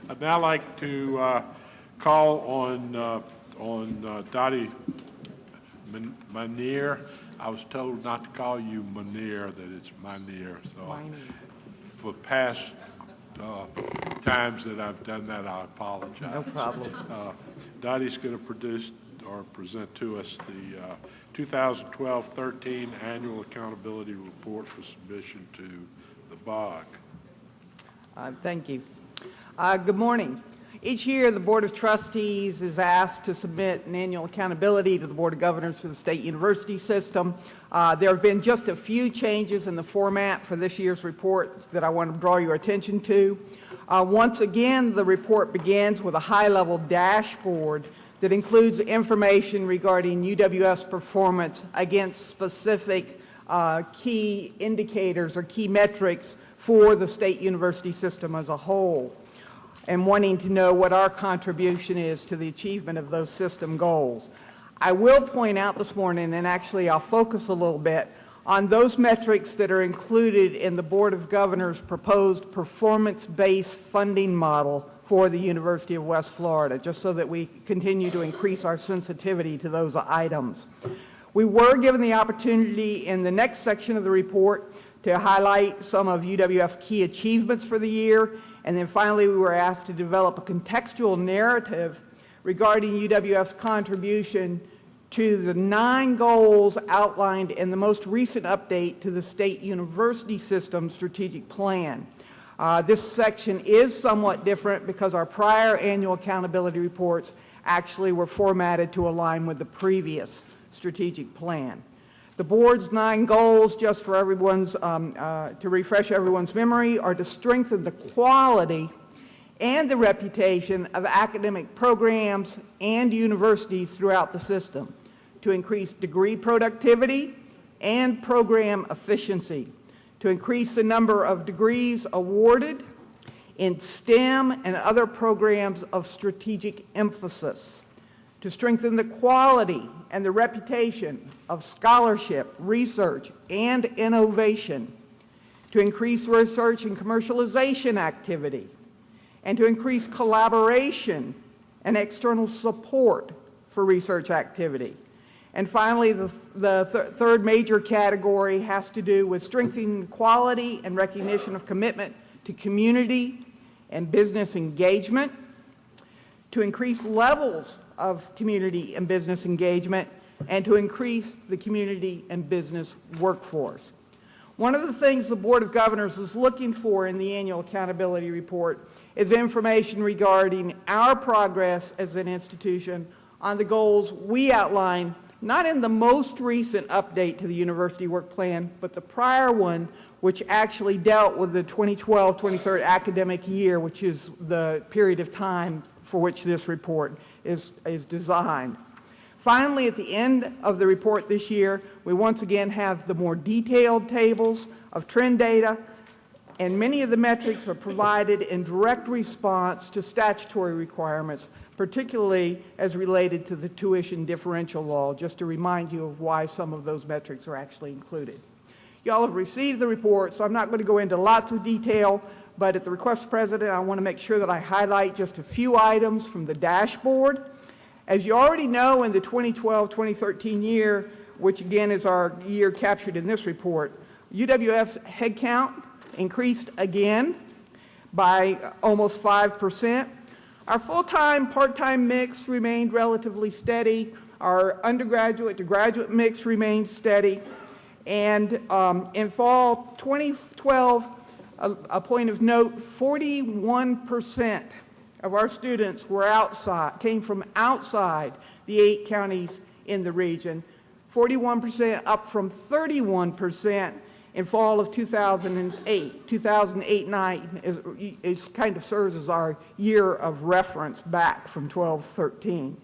I'd now like to call on Dottie Manier. I was told not to call you Manier, that it's Manier. So for past times that I've done that, I apologize. No problem. Dottie's going to produce or present to us the 2012-13 Annual Accountability Report for submission to the BOT. Thank you. Good morning. Each year, the Board of Trustees is asked to submit an annual accountability to the Board of Governors for the state university system. There have been just a few changes in the format for this year's report that I want to draw your attention to. Once again, the report begins with a high-level dashboard that includes information regarding UWF's performance against specific key indicators or key metrics for the state university system as a whole, and wanting to know what our contribution is to the achievement of those system goals. I will point out this morning, and actually I'll focus a little bit, on those metrics that are included in the Board of Governors' proposed performance-based funding model for the University of West Florida, just so that we continue to increase our sensitivity to those items. We were given the opportunity in the next section of the report to highlight some of UWF's key achievements for the year, and then finally we were asked to develop a contextual narrative regarding UWF's contribution to the 9 goals outlined in the most recent update to the state university system strategic plan. This section is somewhat different because our prior annual accountability reports actually were formatted to align with the previous strategic plan. The board's 9 goals, just for everyone's, to refresh everyone's memory, are to strengthen the quality and the reputation of academic programs and universities throughout the system, to increase degree productivity and program efficiency, to increase the number of degrees awarded in STEM and other programs of strategic emphasis, to strengthen the quality and the reputation of scholarship, research, and innovation, to increase research and commercialization activity, and to increase collaboration and external support for research activity. And finally, the third major category has to do with strengthening quality and recognition of commitment to community and business engagement, to increase levels of community and business engagement, and to increase the community and business workforce. One of the things the Board of Governors is looking for in the annual accountability report is information regarding our progress as an institution on the goals we outlined, not in the most recent update to the university work plan, but the prior one, which actually dealt with the 2012-23 academic year, which is the period of time for which this report is designed. Finally, at the end of the report this year, we once again have the more detailed tables of trend data, and many of the metrics are provided in direct response to statutory requirements, particularly as related to the tuition differential law, just to remind you of why some of those metrics are actually included. You all have received the report, so I'm not going to go into lots of detail, but at the request of the President, I want to make sure that I highlight just a few items from the dashboard. As you already know, in the 2012-2013 year, which again is our year captured in this report, UWF's headcount increased again by almost 5%. Our full-time, part-time mix remained relatively steady. Our undergraduate to graduate mix remained steady. And in fall 2012, a point of note, 41% of our students were came from outside the 8 counties in the region, 41% up from 31% in fall of 2008. 2008-9 is kind of serves as our year of reference back from 12-13.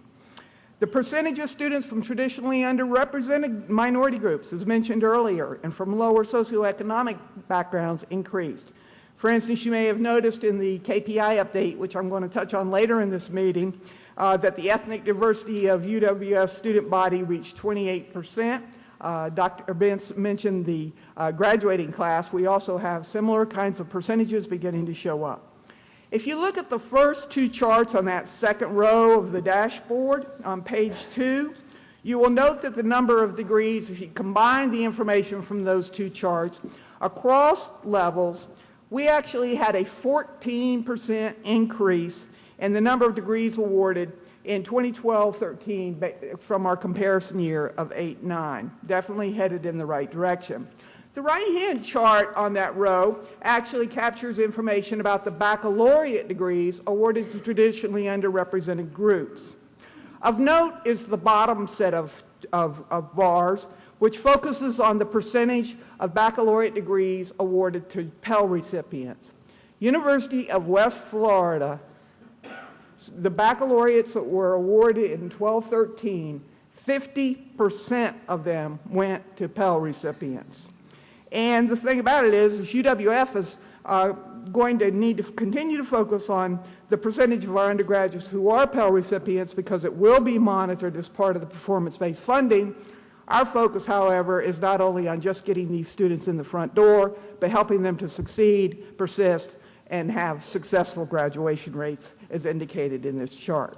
The percentage of students from traditionally underrepresented minority groups, as mentioned earlier, and from lower socioeconomic backgrounds increased. For instance, you may have noticed in the KPI update, which I'm going to touch on later in this meeting, that the ethnic diversity of UWF's student body reached 28%. Dr. Bentz mentioned the graduating class. We also have similar kinds of percentages beginning to show up. If you look at the first two charts on that second row of the dashboard on page 2, you will note that the number of degrees, if you combine the information from those two charts, across levels, we actually had a 14% increase in the number of degrees awarded in 2012-13 from our comparison year of 8-9. Definitely headed in the right direction. The right-hand chart on that row actually captures information about the baccalaureate degrees awarded to traditionally underrepresented groups. Of note is the bottom set of bars, which focuses on the percentage of baccalaureate degrees awarded to Pell recipients. University of West Florida, the baccalaureates that were awarded in 12-13, 50% of them went to Pell recipients. And the thing about it is UWF is going to need to continue to focus on the percentage of our undergraduates who are Pell recipients because it will be monitored as part of the performance-based funding. Our focus, however, is not only on just getting these students in the front door, but helping them to succeed, persist, and have successful graduation rates as indicated in this chart.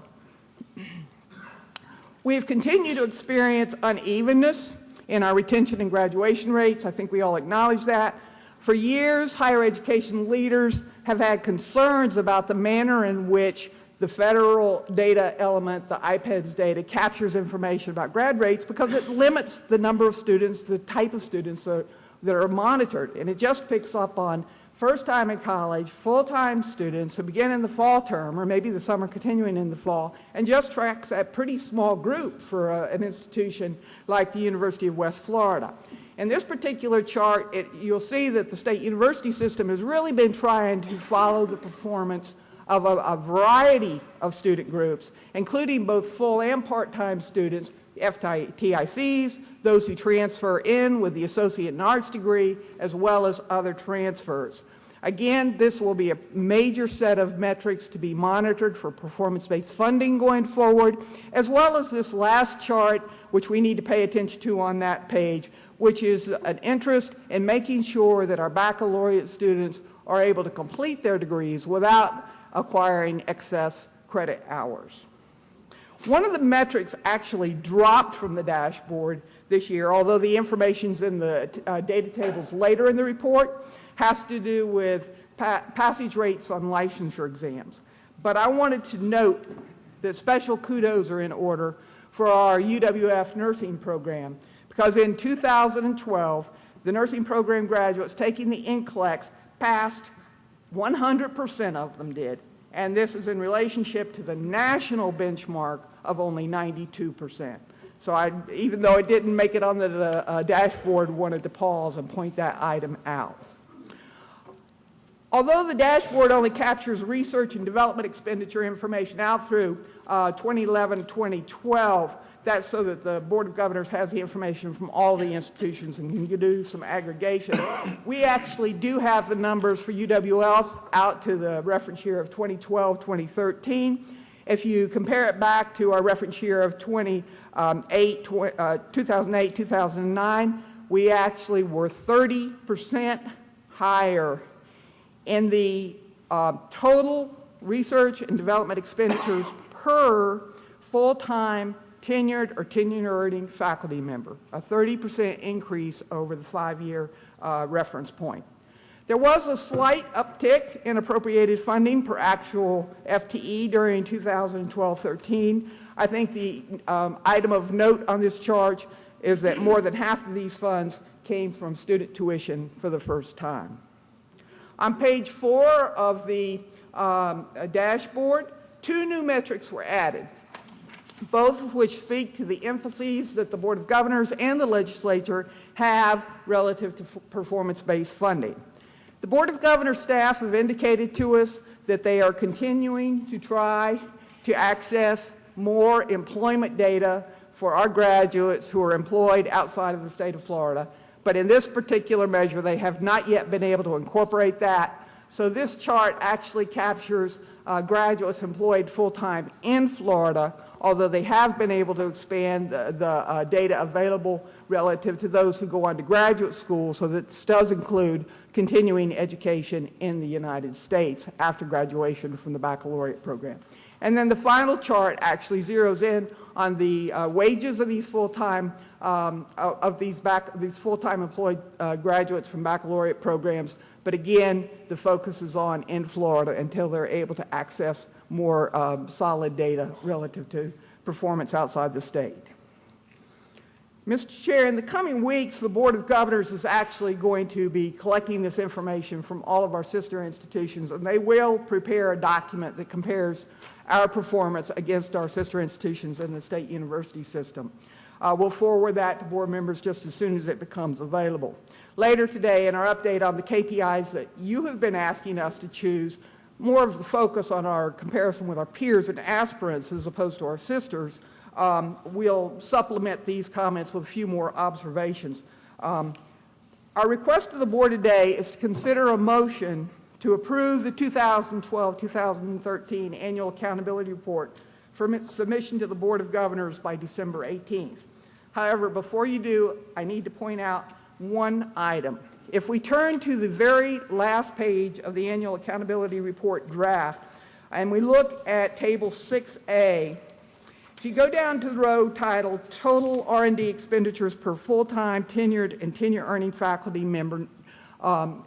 We have continued to experience unevenness in our retention and graduation rates. I think we all acknowledge that. For years, higher education leaders have had concerns about the manner in which the federal data element, the IPEDS data, captures information about grad rates because it limits the number of students, the type of students that are monitored. And it just picks up on first time in college, full-time students who begin in the fall term, or maybe the summer continuing in the fall, and just tracks a pretty small group for an institution like the University of West Florida. In this particular chart, you'll see that the state university system has really been trying to follow the performance of a variety of student groups, including both full and part-time students, FTICs, those who transfer in with the associate in arts degree, as well as other transfers. Again, this will be a major set of metrics to be monitored for performance-based funding going forward, as well as this last chart, which we need to pay attention to on that page, which is an interest in making sure that our baccalaureate students are able to complete their degrees without acquiring excess credit hours. One of the metrics actually dropped from the dashboard this year, although the information's in the data tables later in the report, has to do with passage rates on licensure exams. But I wanted to note that special kudos are in order for our UWF nursing program, because in 2012, the nursing program graduates taking the NCLEX passed, 100% of them did, and this is in relationship to the national benchmark of only 92%. So even though it didn't make it on the dashboard, wanted to pause and point that item out. Although the dashboard only captures research and development expenditure information out through 2011-2012, that's so that the Board of Governors has the information from all the institutions and can do some aggregation. We actually do have the numbers for UWF out to the reference year of 2012-2013. If you compare it back to our reference year of 2008-2009, we actually were 30% higher in the total research and development expenditures per full-time tenured or tenure-earning faculty member, a 30% increase over the 5-year reference point. There was a slight uptick in appropriated funding per actual FTE during 2012-13. I think the item of note on this chart is that more than half of these funds came from student tuition for the first time. On page 4 of the dashboard, 2 new metrics were added, both of which speak to the emphases that the Board of Governors and the legislature have relative to performance-based funding. The Board of Governors staff have indicated to us that they are continuing to try to access more employment data for our graduates who are employed outside of the state of Florida. But in this particular measure, they have not yet been able to incorporate that. So this chart actually captures graduates employed full-time in Florida, although they have been able to expand the data available relative to those who go on to graduate school, so that this does include continuing education in the United States after graduation from the baccalaureate program. And then the final chart actually zeroes in on the wages of these full-time full-time employed graduates from baccalaureate programs. But again, the focus is on in Florida until they're able to access more solid data relative to performance outside the state. Mr. Chair, in the coming weeks, the Board of Governors is actually going to be collecting this information from all of our sister institutions, and they will prepare a document that compares our performance against our sister institutions in the state university system. We'll forward that to board members just as soon as it becomes available. Later today, in our update on the KPIs that you have been asking us to choose, more of the focus on our comparison with our peers and aspirants as opposed to our sisters, we'll supplement these comments with a few more observations. Our request to the board today is to consider a motion to approve the 2012-2013 Annual Accountability Report for submission to the Board of Governors by December 18th. However, before you do, I need to point out one item. If we turn to the very last page of the Annual Accountability Report draft, and we look at Table 6A, if you go down to the row titled Total R&D Expenditures per Full-Time Tenured and Tenure-Earning Faculty Member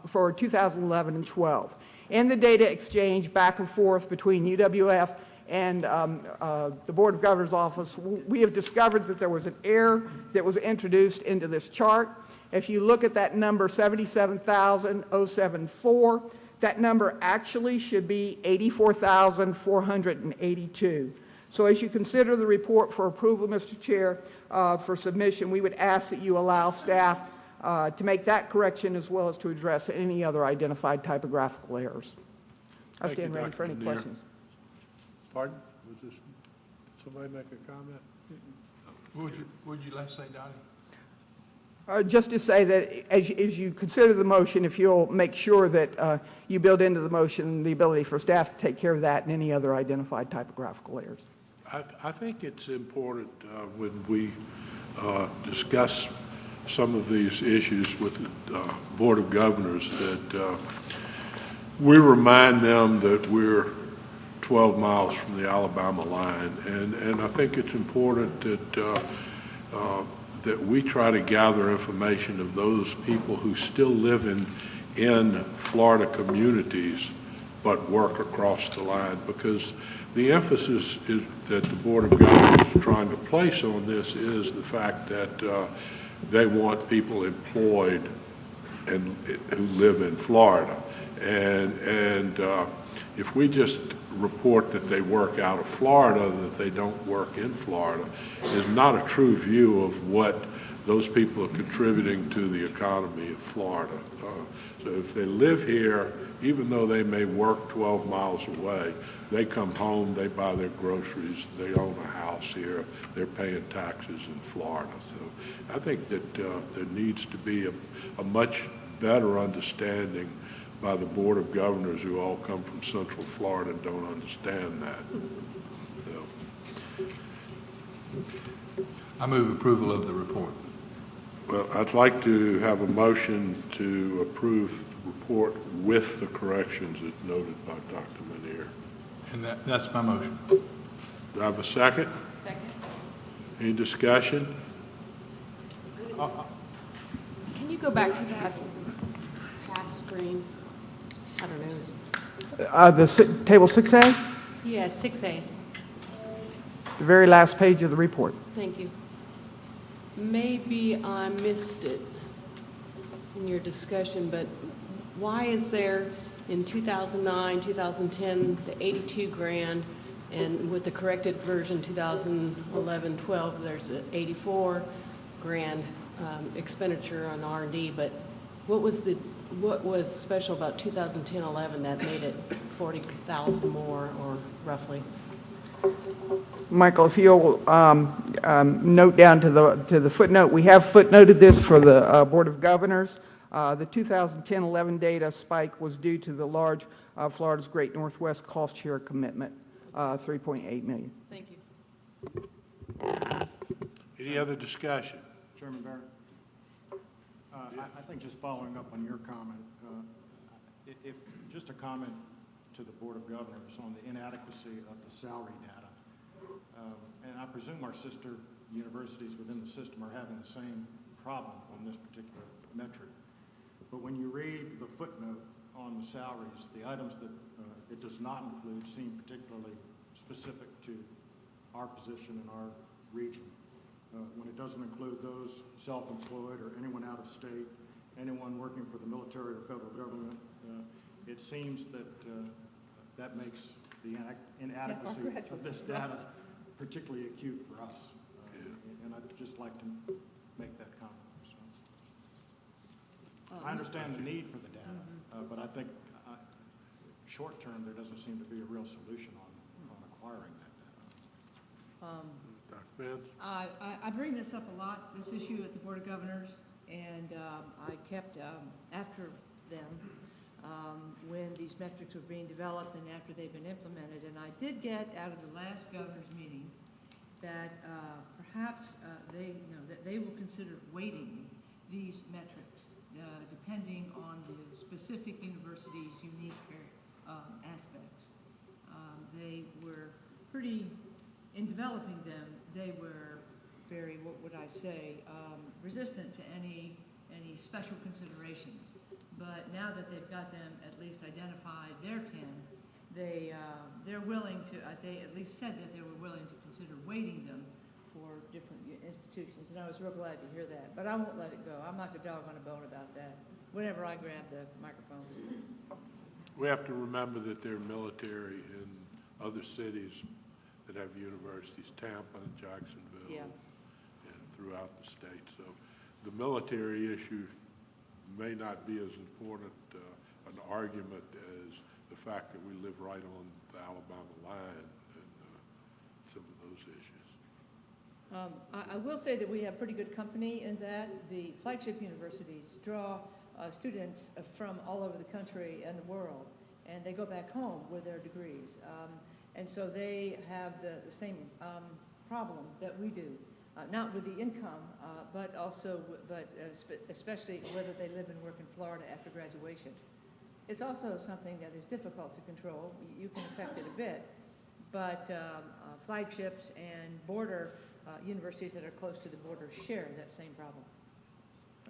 for 2011 and 12, and the data exchange back and forth between UWF and the Board of Governors office, we have discovered that there was an error that was introduced into this chart. If you look at that number 77,074, that number actually should be 84,482. So as you consider the report for approval, Mr. Chair, for submission, we would ask that you allow staff to make that correction as well as to address any other identified typographical errors. I stand ready for any questions. Pardon? Was this, somebody make a comment? Would you like to say, Donnie? Just to say that as you consider the motion, if you'll make sure that you build into the motion the ability for staff to take care of that and any other identified typographical errors. I think it's important when we discuss some of these issues with the Board of Governors that we remind them that we're 12 miles from the Alabama line, and I think it's important that that we try to gather information of those people who still live in Florida communities but work across the line, because the emphasis is that the Board of Governors is trying to place on this is the fact that they want people employed and who live in Florida, and if we just report that they work out of Florida, that they don't work in Florida, is not a true view of what those people are contributing to the economy of Florida. So if they live here, even though they may work 12 miles away, they come home, they buy their groceries, they own a house here, they're paying taxes in Florida. So I think that there needs to be a much better understanding by the Board of Governors who all come from Central Florida and don't understand that. So. I move approval of the report. Well, I'd like to have a motion to approve the report with the corrections as noted by Dr. Manier. And that's my motion. Do I have a second? Second. Any discussion? Can you go back to that task screen? I don't know. Table 6A, Yeah, 6A. the very last page of the report. Thank you. Maybe I missed it in your discussion, but why is there in 2009, 2010, the 82 grand, and with the corrected version 2011-12, there's an 84 grand expenditure on R&D, but what was special about 2010-11 that made it 40,000 more, or roughly? Michael, if you'll note down to the footnote, we have footnoted this for the Board of Governors. The 2010-11 data spike was due to the large Florida's Great Northwest cost share commitment, $3.8 million. Thank you. Any other discussion? Chairman Barrett, I think just following up on your comment, if just a comment to the Board of Governors on the inadequacy of the salary data. And I presume our sister universities within the system are having the same problem on this particular metric. But when you read the footnote on the salaries, the items that it does not include seem particularly specific to our position in our region. When it doesn't include those self-employed or anyone out of state, anyone working for the military or federal government, it seems that that makes the inadequacy of this data particularly acute for us. And I'd just like to make that comment. So, I understand the need for the data, but I think short term there doesn't seem to be a real solution on acquiring that data. Dr. Benz? I bring this up a lot, this issue at the Board of Governors, and I kept after them when these metrics were being developed and after they've been implemented. And I did get out of the last governor's meeting that perhaps that they will consider weighting these metrics depending on the specific university's unique aspects. They were pretty, in developing them, they were very, what would I say, resistant to any special considerations. But now that they've got them at least identified, their 10, they're willing to, they at least said that they were willing to consider weighting them for different institutions, and I was real glad to hear that. But I won't let it go. I'm like a dog on a bone about that whenever I grab the microphone. We have to remember that there are military in other cities that have universities, Tampa and Jacksonville, Yeah. and throughout the state. So the military issue may not be as important an argument as the fact that we live right on the Alabama line and some of those issues. I will say that we have pretty good company in that the flagship universities draw students from all over the country and the world, and they go back home with their degrees. And so they have the same problem that we do, not with the income, but also, especially whether they live and work in Florida after graduation. It's also something that is difficult to control. You can affect it a bit, but flagships and border universities that are close to the border share that same problem.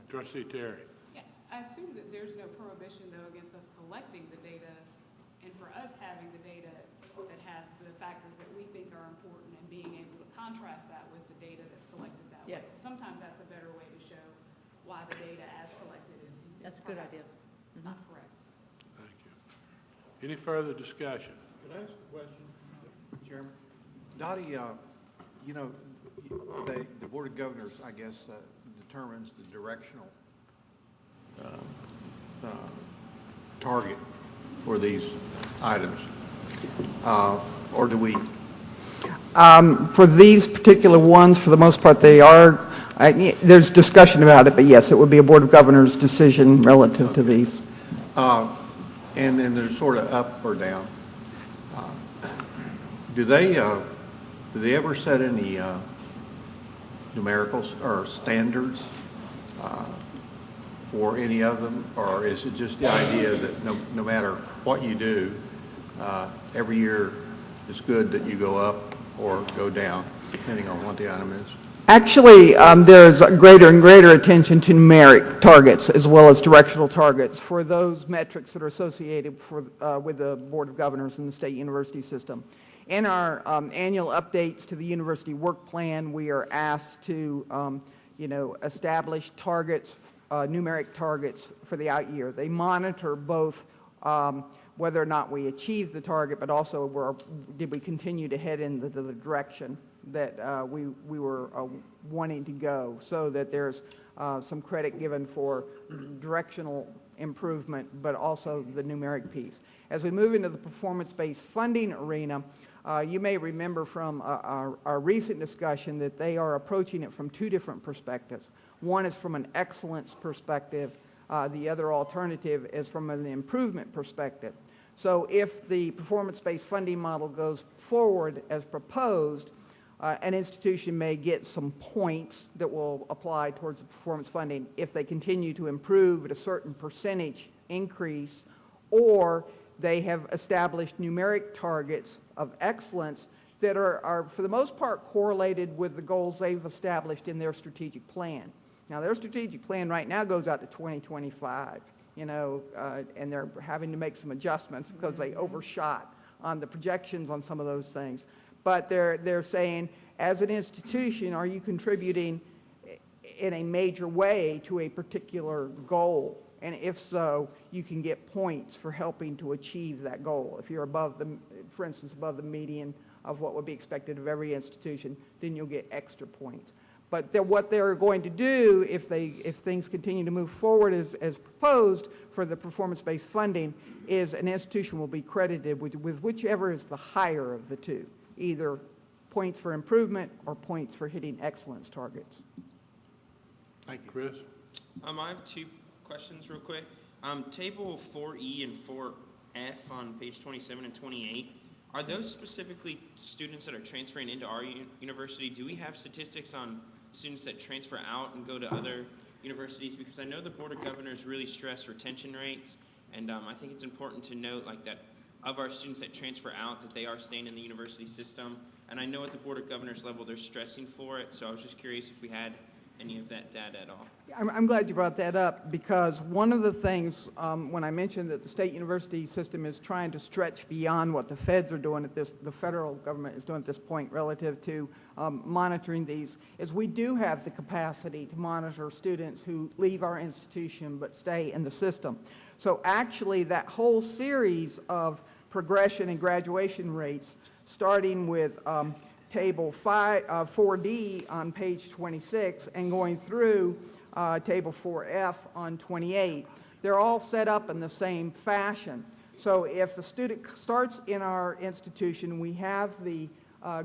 Trustee Terry. Yeah, I assume that there's no prohibition, though, against us collecting the data and for us having the data that has the factors that we think are important and being able to contrast that with the data that's collected that way. Yes. Sometimes that's a better way to show why the data as collected is That's a good idea. not correct. Thank you. Any further discussion? Could I ask a question, Chairman? Dottie, you know, the Board of Governors, I guess, determines the directional target for these items, or do we? For these particular ones, for the most part, they are, there's discussion about it, but yes, it would be a Board of Governors decision relative to these. And then they're sort of up or down. Do they ever set any numericals or standards for any of them, or is it just the idea that no matter what you do, every year it's good that you go up or go down, depending on what the item is? Actually, there's greater and greater attention to numeric targets as well as directional targets for those metrics that are associated with the Board of Governors in the state university system. In our annual updates to the university work plan, we are asked to, establish targets, numeric targets for the out year. They monitor both whether or not we achieve the target, but also did we continue to head in the direction that we were wanting to go, so that there's some credit given for directional improvement, but also the numeric piece. As we move into the performance-based funding arena, you may remember from our recent discussion that they are approaching it from two different perspectives. One is from an excellence perspective. The other alternative is from an improvement perspective. So if the performance-based funding model goes forward as proposed, an institution may get some points that will apply towards the performance funding if they continue to improve at a certain percentage increase, or they have established numeric targets of excellence that are for the most part correlated with the goals they've established in their strategic plan. Now, their strategic plan right now goes out to 2025, and they're having to make some adjustments because they overshot on the projections on some of those things. But they're saying, as an institution, are you contributing in a major way to a particular goal? And if so, you can get points for helping to achieve that goal. If you're above the, for instance, above the median of what would be expected of every institution, then you'll get extra points. But what they're going to do if things continue to move forward as proposed for the performance-based funding is an institution will be credited with whichever is the higher of the two, either points for improvement or points for hitting excellence targets. Thank you. Chris? I have two questions real quick. Table 4E and 4F on page 27 and 28, are those specifically students that are transferring into our university? Do we have statistics on students that transfer out and go to other universities? Because I know the Board of Governors really stress retention rates, and I think it's important to note like that of our students that transfer out, that they are staying in the university system. And I know at the Board of Governors level they're stressing for it, so I was just curious if we had any of that data at all. I'm glad you brought that up, because one of the things when I mentioned that the state university system is trying to stretch beyond what the feds are doing the federal government is doing at this point relative to monitoring these, is we do have the capacity to monitor students who leave our institution but stay in the system. So actually that whole series of progression and graduation rates, starting with Table 4D on page 26 and going through Table 4F on 28. They're all set up in the same fashion. So if the student starts in our institution, we have the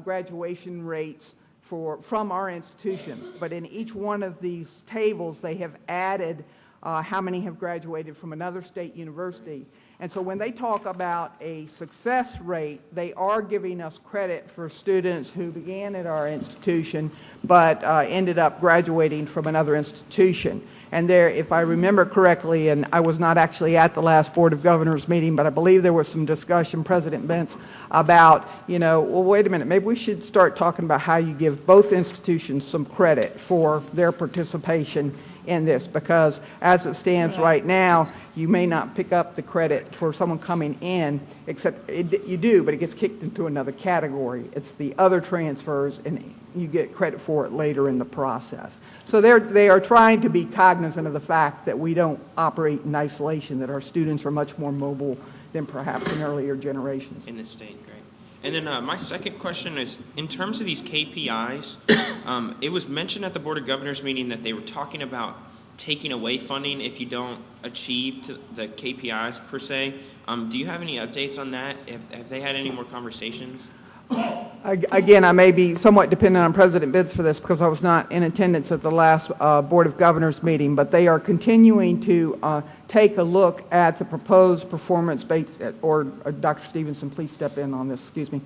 graduation rates from our institution. But in each one of these tables, they have added how many have graduated from another state university. And so when they talk about a success rate, they are giving us credit for students who began at our institution but ended up graduating from another institution. And there, if I remember correctly, and I was not actually at the last Board of Governors meeting, but I believe there was some discussion, President Bentz, about, well, wait a minute, maybe we should start talking about how you give both institutions some credit for their participation in this, because as it stands right now, you may not pick up the credit for someone coming in, except you do, but it gets kicked into another category. It's the other transfers, and you get credit for it later in the process. So they are trying to be cognizant of the fact that we don't operate in isolation, that our students are much more mobile than perhaps in earlier generations. In the state, great. And then my second question is, in terms of these KPIs, it was mentioned at the Board of Governors meeting that they were talking about taking away funding if you don't achieve the KPIs per se. Do you have any updates on that? Have they had any more conversations? Again, I may be somewhat dependent on President Bentz for this because I was not in attendance at the last Board of Governors meeting, but they are continuing to take a look at the proposed performance-based, or Dr. Stevenson, please step in on this, excuse me.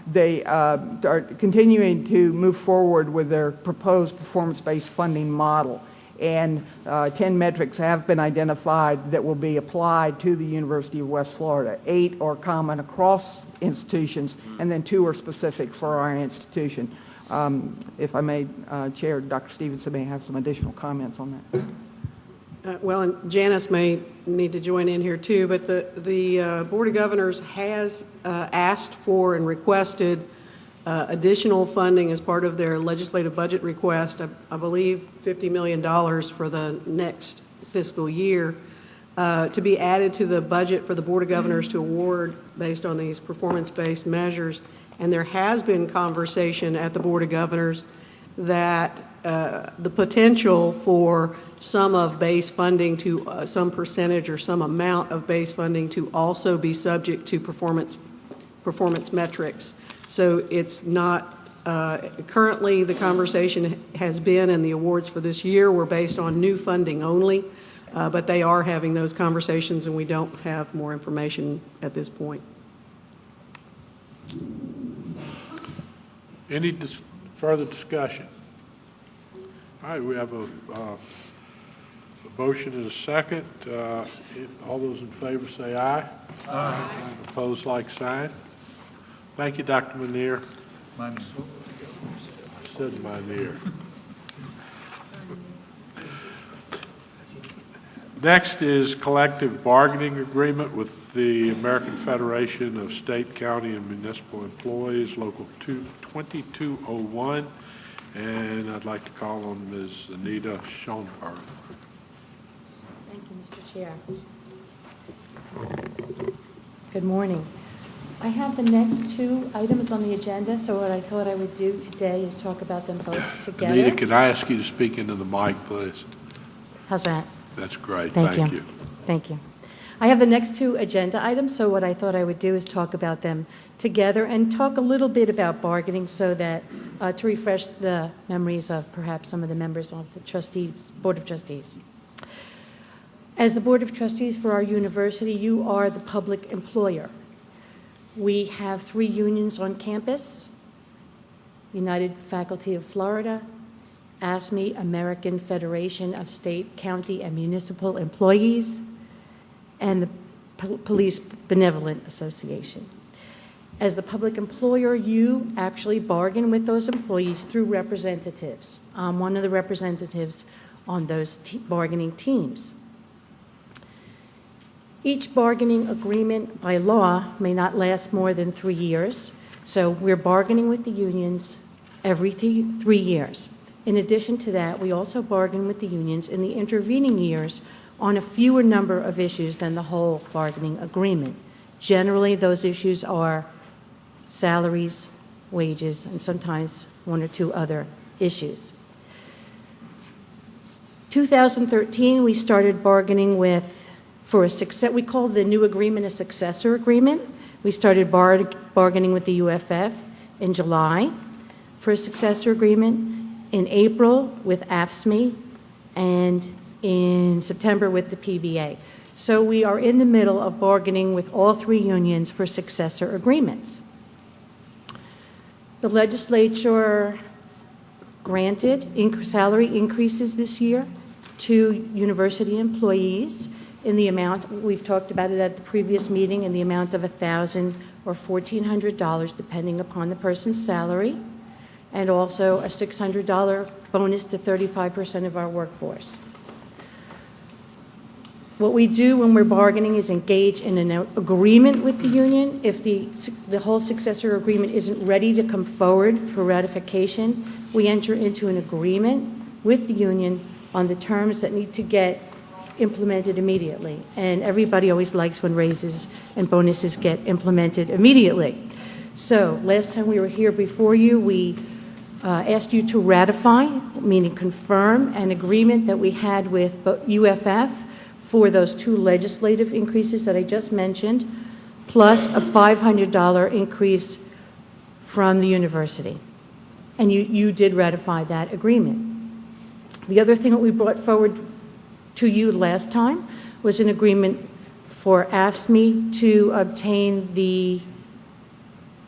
They are continuing to move forward with their proposed performance-based funding model. And 10 metrics have been identified that will be applied to the University of West Florida. 8 are common across institutions, and then 2 are specific for our institution. If I may, Chair, Dr. Stevenson may have some additional comments on that. Well, and Janice may need to join in here too, but the Board of Governors has asked for and requested additional funding as part of their legislative budget request, I believe $50 million for the next fiscal year, to be added to the budget for the Board of Governors to award based on these performance-based measures. And there has been conversation at the Board of Governors that the potential for some of base funding to some percentage or some amount of base funding to also be subject to performance metrics. So it's not, currently the conversation has been, and the awards for this year were based on new funding only, but they are having those conversations and we don't have more information at this point. Any further discussion? All right, we have a motion and a second. All those in favor say aye. Aye. Opposed, like sign. Thank you, Dr. Manier. Mine- I said Manier. Next is collective bargaining agreement with the American Federation of State, County, and Municipal Employees, Local 2201. And I'd like to call on Ms. Anita Schoenberg. Thank you, Mr. Chair. Good morning. I have the next two items on the agenda, so what I thought I would do today is talk about them both together. Anita, can I ask you to speak into the mic, please? How's that? That's great. Thank you. Thank you. I have the next two agenda items, so what I thought I would do is talk about them together and talk a little bit about bargaining so that, to refresh the memories of perhaps some of the members of the Board of Trustees. As the Board of Trustees for our university, you are the public employer. We have 3 unions on campus: United Faculty of Florida, ASME, American Federation of State, County, and Municipal Employees, and the Police Benevolent Association. As the public employer, you actually bargain with those employees through representatives. I'm one of the representatives on those bargaining teams. Each bargaining agreement by law may not last more than 3 years, so we're bargaining with the unions every 3 years. In addition to that, we also bargain with the unions in the intervening years on a fewer number of issues than the whole bargaining agreement. Generally, those issues are salaries, wages, and sometimes 1 or 2 other issues. 2013, we started bargaining we call the new agreement a successor agreement. We started bargaining with the UFF in July for a successor agreement, in April with AFSCME, and in September with the PBA. So we are in the middle of bargaining with all 3 unions for successor agreements. The legislature granted salary increases this year to university employees in the amount, we've talked about it at the previous meeting, in the amount of $1,000 or $1,400 depending upon the person's salary, and also a $600 bonus to 35% of our workforce. What we do when we're bargaining is engage in an agreement with the union. If the whole successor agreement isn't ready to come forward for ratification, we enter into an agreement with the union on the terms that need to get implemented immediately. And everybody always likes when raises and bonuses get implemented immediately. So last time we were here before you, we asked you to ratify, meaning confirm, an agreement that we had with UFF for those 2 legislative increases that I just mentioned, plus a $500 increase from the university. And you did ratify that agreement. The other thing that we brought forward to you last time was an agreement for AFSCME to obtain the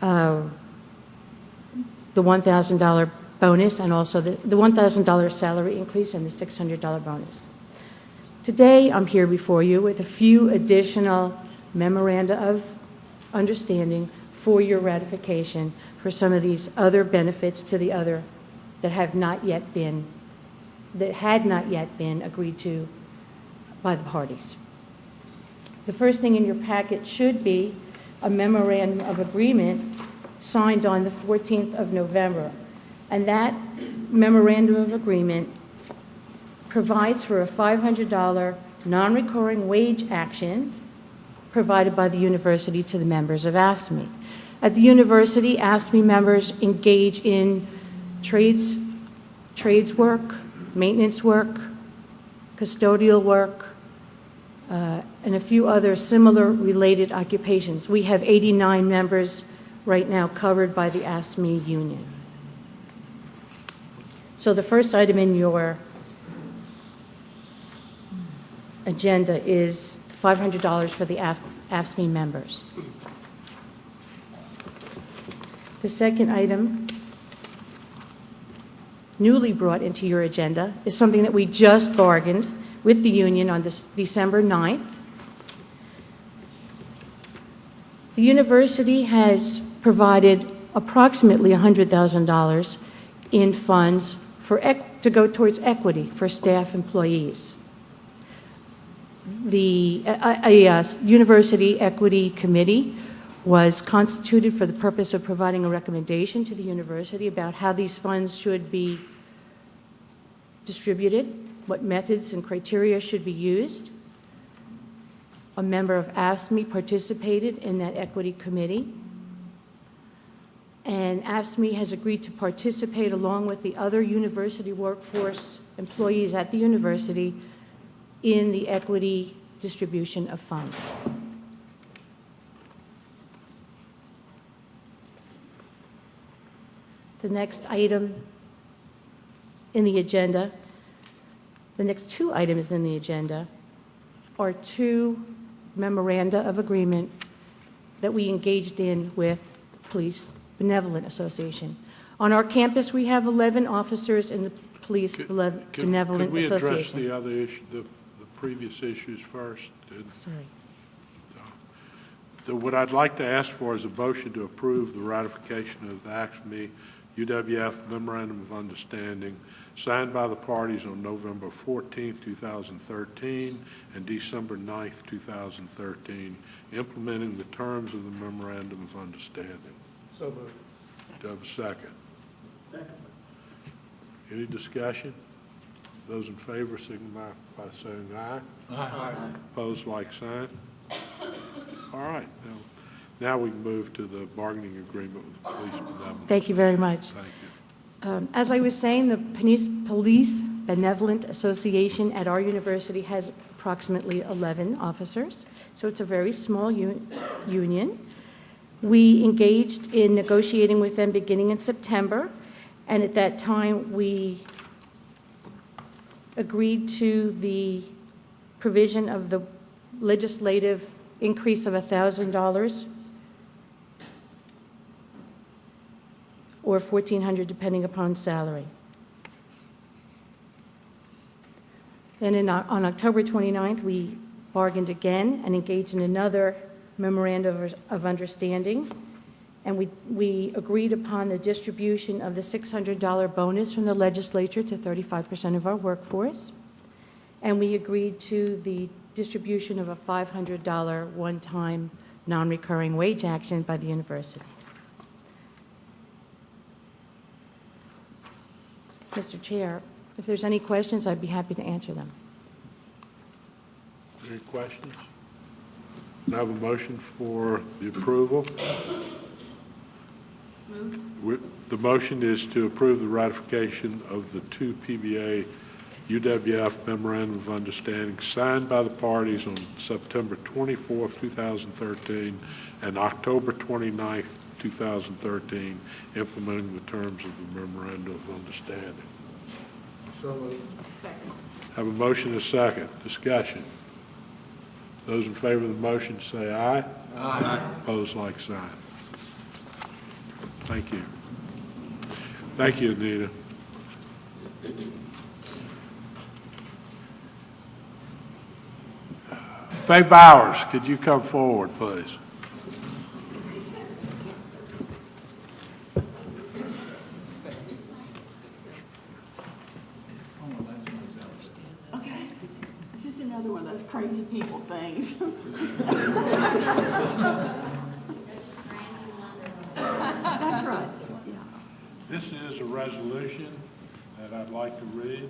$1,000 bonus and also the $1,000 salary increase and the $600 bonus. Today, I'm here before you with a few additional memoranda of understanding for your ratification for some of these other benefits to the other that had not yet been agreed to by the parties. The first thing in your packet should be a memorandum of agreement signed on the 14th of November. And that memorandum of agreement provides for a $500 non-recurring wage action provided by the university to the members of AFSCME. At the university, AFSCME members engage in trades work, maintenance work, custodial work, and a few other similar related occupations. We have 89 members right now covered by the AFSCME union. So the first item in your agenda is $500 for the AFSCME members. The second item newly brought into your agenda is something that we just bargained with the union on this December 9th. The university has provided approximately $100,000 in funds to go towards equity for staff employees. A university equity committee was constituted for the purpose of providing a recommendation to the university about how these funds should be distributed, what methods and criteria should be used. A member of AFSCME participated in that equity committee, and AFSCME has agreed to participate along with the other university workforce employees at the university in the equity distribution of funds. The next item in the agenda, the next two items in the agenda are two memoranda of agreement that we engaged in with the Police Benevolent Association. On our campus, we have 11 officers in the Police Benevolent Could we address Association. the other issue, the previous issues first? Sorry. So what I'd like to ask for is a motion to approve the ratification of the AFSCME UWF Memorandum of Understanding signed by the parties on November 14th, 2013 and December 9th, 2013, implementing the terms of the Memorandum of Understanding. So moved. Do I have a second? Second. Any discussion? Those in favor signify by saying aye. Aye. Opposed, like sign. All right. Now we can move to the bargaining agreement with the Police Benevolent. Thank you very much. Thank you. As I was saying, the Police Benevolent Association at our university has approximately 11 officers, so it's a very small union. We engaged in negotiating with them beginning in September, and at that time we agreed to the provision of the legislative increase of $1,000 or $1,400 depending upon salary. Then on October 29th, we bargained again and engaged in another memorandum of understanding, and we agreed upon the distribution of the $600 bonus from the legislature to 35% of our workforce, and we agreed to the distribution of a $500 one-time non-recurring wage action by the university. Mr. Chair, if there's any questions, I'd be happy to answer them. Any questions? I have a motion for the approval. Moved. The motion is to approve the ratification of the two PBA UWF Memorandum of Understanding signed by the parties on September 24th, 2013 and October 29th, 2013, implementing the terms of the Memorandum of Understanding. So moved. Second. Have a motion and a second. Discussion. Those in favor of the motion say aye. Aye. Opposed, like sign. Thank you. Thank you, Anita. Faye Bowers, could you come forward, please? It's just another one of those crazy people things. That's right, yeah. This is a resolution that I'd like to read.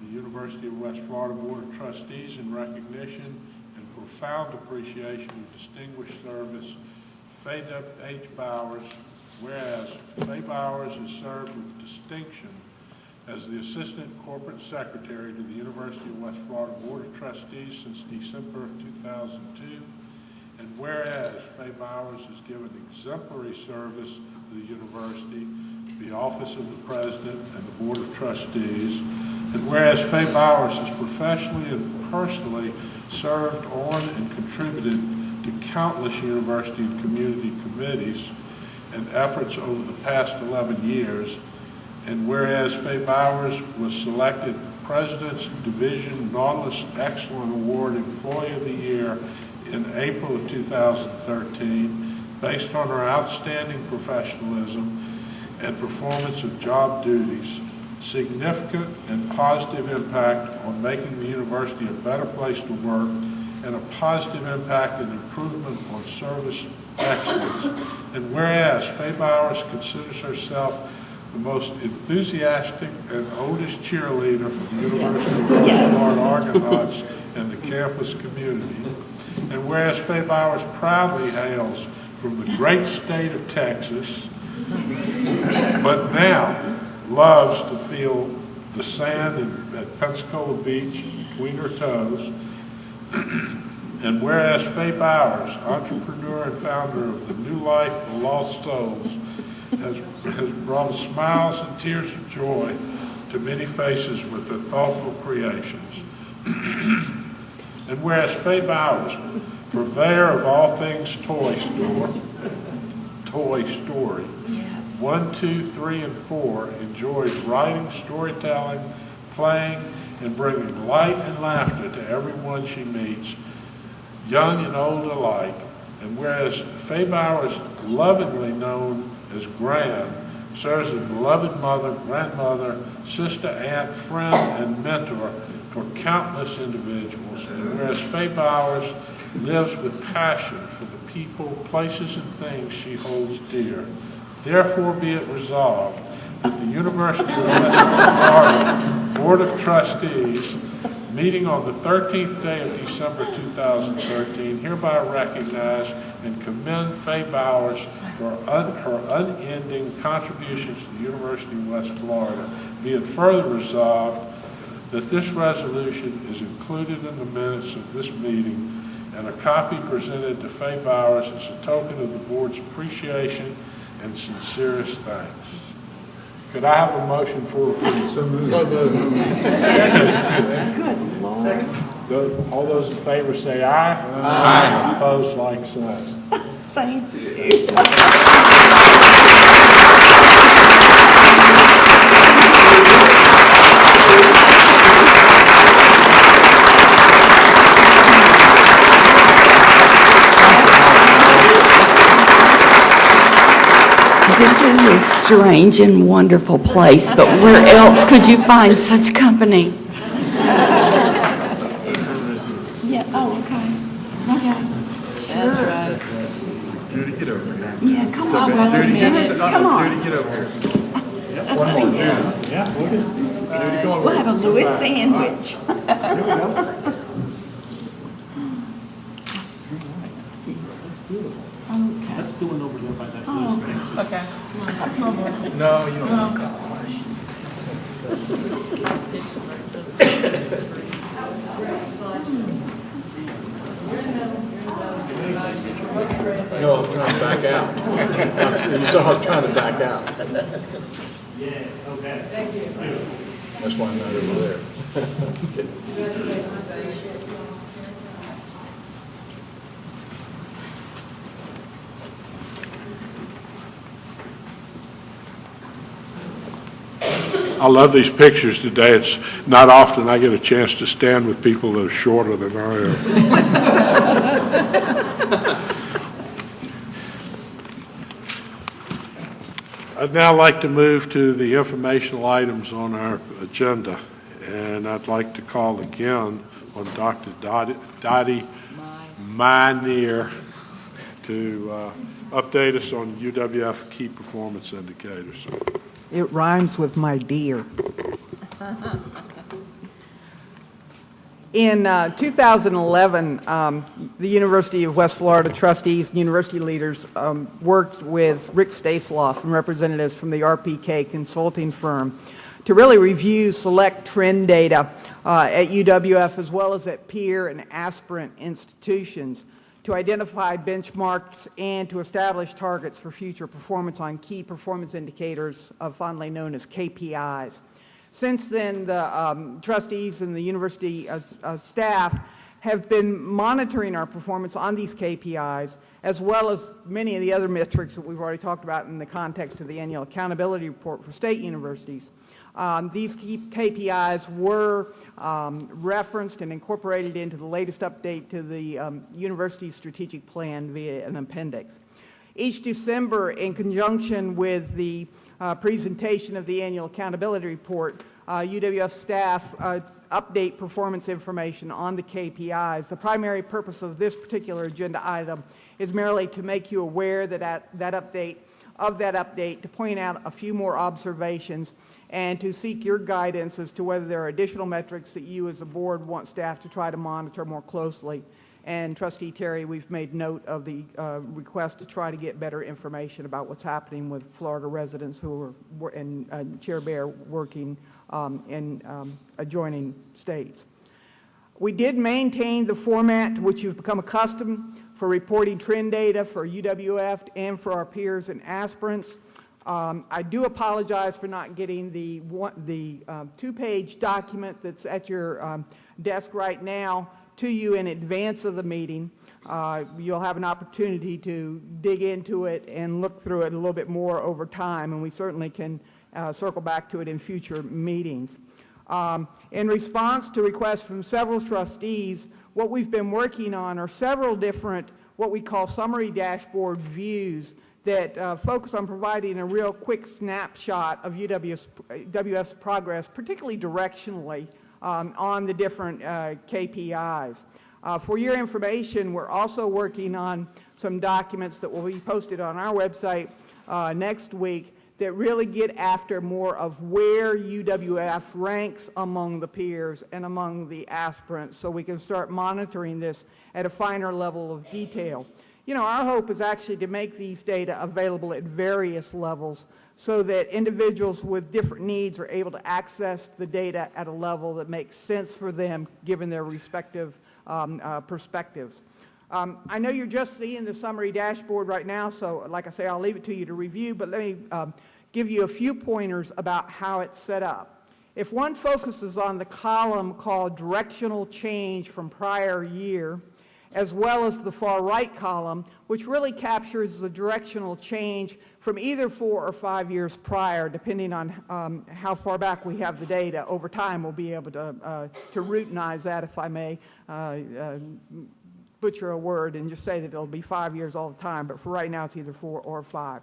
The University of West Florida Board of Trustees, in recognition and profound appreciation of distinguished service, Faye H. Bowers, whereas Faye Bowers has served with distinction as the Assistant Corporate Secretary to the University of West Florida Board of Trustees since December of 2002, and whereas Faye Bowers has given exemplary service to the university, the Office of the President, and the Board of Trustees, and whereas Faye Bowers has professionally and personally served on and contributed to countless university and community committees and efforts over the past 11 years, And whereas Faye Bowers was selected President's Division Nautilus Excellent Award Employee of the Year in April of 2013, based on her outstanding professionalism and performance of job duties, significant and positive impact on making the university a better place to work, and a positive impact and improvement on service excellence. And whereas Faye Bowers considers herself the most enthusiastic and oldest cheerleader for the University of West Florida Argonauts and the campus community. And whereas Faye Bowers proudly hails from the great state of Texas, but now loves to feel the sand at Pensacola Beach between her toes. And whereas Faye Bowers, entrepreneur and founder of the New Life for Lost Souls, has brought smiles and tears of joy to many faces with her thoughtful creations. And whereas Faye Bowers, purveyor of all things Toy Story, 1, 2, 3, and 4, enjoys writing, storytelling, playing, and bringing light and laughter to everyone she meets, young and old alike. And whereas Faye Bowers, lovingly known as Gran, serves as a beloved mother, grandmother, sister, aunt, friend, and mentor for countless individuals. And whereas Faye Bowers lives with passion for the people, places, and things she holds dear. Therefore be it resolved that the University of West Florida Board of Trustees, meeting on the 13th day of December 2013, hereby recognize and commend Faye Bowers for her unending contributions to the University of West Florida. Be it further resolved that this resolution is included in the minutes of this meeting and a copy presented to Faye Bowers as a token of the board's appreciation and sincerest thanks. Could I have a motion for approval? So moved. Good Lord. All those in favor say aye. Aye. Opposed, like sign. Thank you. This is a strange and wonderful place, but where else could you find such company? Yeah, oh, okay. Okay. That's right. Judy, get over here. Yeah, come on, brother, minutes, come on. Judy, get over here. One more, Judy. Yeah, Judy, go We'll have a Louis sandwich. Okay. No, you don't. No, I'm trying to back out. You saw I'm trying to back out. Yeah, okay. Thank you. That's why I'm not over there. I love these pictures today. It's not often I get a chance to stand with people that are shorter than I am. I'd now like to move to the informational items on our agenda, and I'd like to call again on Dr. Dottie Minear to update us on UWF key performance indicators. It rhymes with my dear. In 2011, the University of West Florida trustees and university leaders worked with Rick Stasloff and representatives from the RPK consulting firm to really review select trend data at UWF as well as at peer and aspirant institutions to identify benchmarks and to establish targets for future performance on key performance indicators, fondly known as KPIs. Since then, the trustees and the university staff have been monitoring our performance on these KPIs, as well as many of the other metrics that we've already talked about in the context of the annual accountability report for state universities. These KPIs were referenced and incorporated into the latest update to the university strategic plan via an appendix. Each December, in conjunction with the presentation of the annual accountability report, UWF staff update performance information on the KPIs. The primary purpose of this particular agenda item is merely to make you aware that that update, to point out a few more observations, and to seek your guidance as to whether there are additional metrics that you as a board want staff to try to monitor more closely. And Trustee Terry, we've made note of the request to try to get better information about what's happening with Florida residents who are, and Chair Bear, working in adjoining states. We did maintain the format to which you've become accustomed for reporting trend data for UWF and for our peers and aspirants. I do apologize for not getting the two-page document that's at your desk right now to you in advance of the meeting. You'll have an opportunity to dig into it and look through it a little bit more over time, and we certainly can circle back to it in future meetings. In response to requests from several trustees, what we've been working on are several different what we call summary dashboard views that focus on providing a real quick snapshot of UWF's progress, particularly directionally, on the different KPIs. For your information, we're also working on some documents that will be posted on our website next week that really get after more of where UWF ranks among the peers and among the aspirants, so we can start monitoring this at a finer level of detail. You know, our hope is actually to make these data available at various levels so that individuals with different needs are able to access the data at a level that makes sense for them given their respective perspectives. I know you're just seeing the summary dashboard right now, so like I say, I'll leave it to you to review, but let me give you a few pointers about how it's set up. If one focuses on the column called directional change from prior year, as well as the far right column, which really captures the directional change from either 4 or 5 years prior, depending on how far back we have the data. Over time, we'll be able to routinize that, if I may butcher a word and just say that it'll be 5 years all the time, but for right now it's either 4 or 5.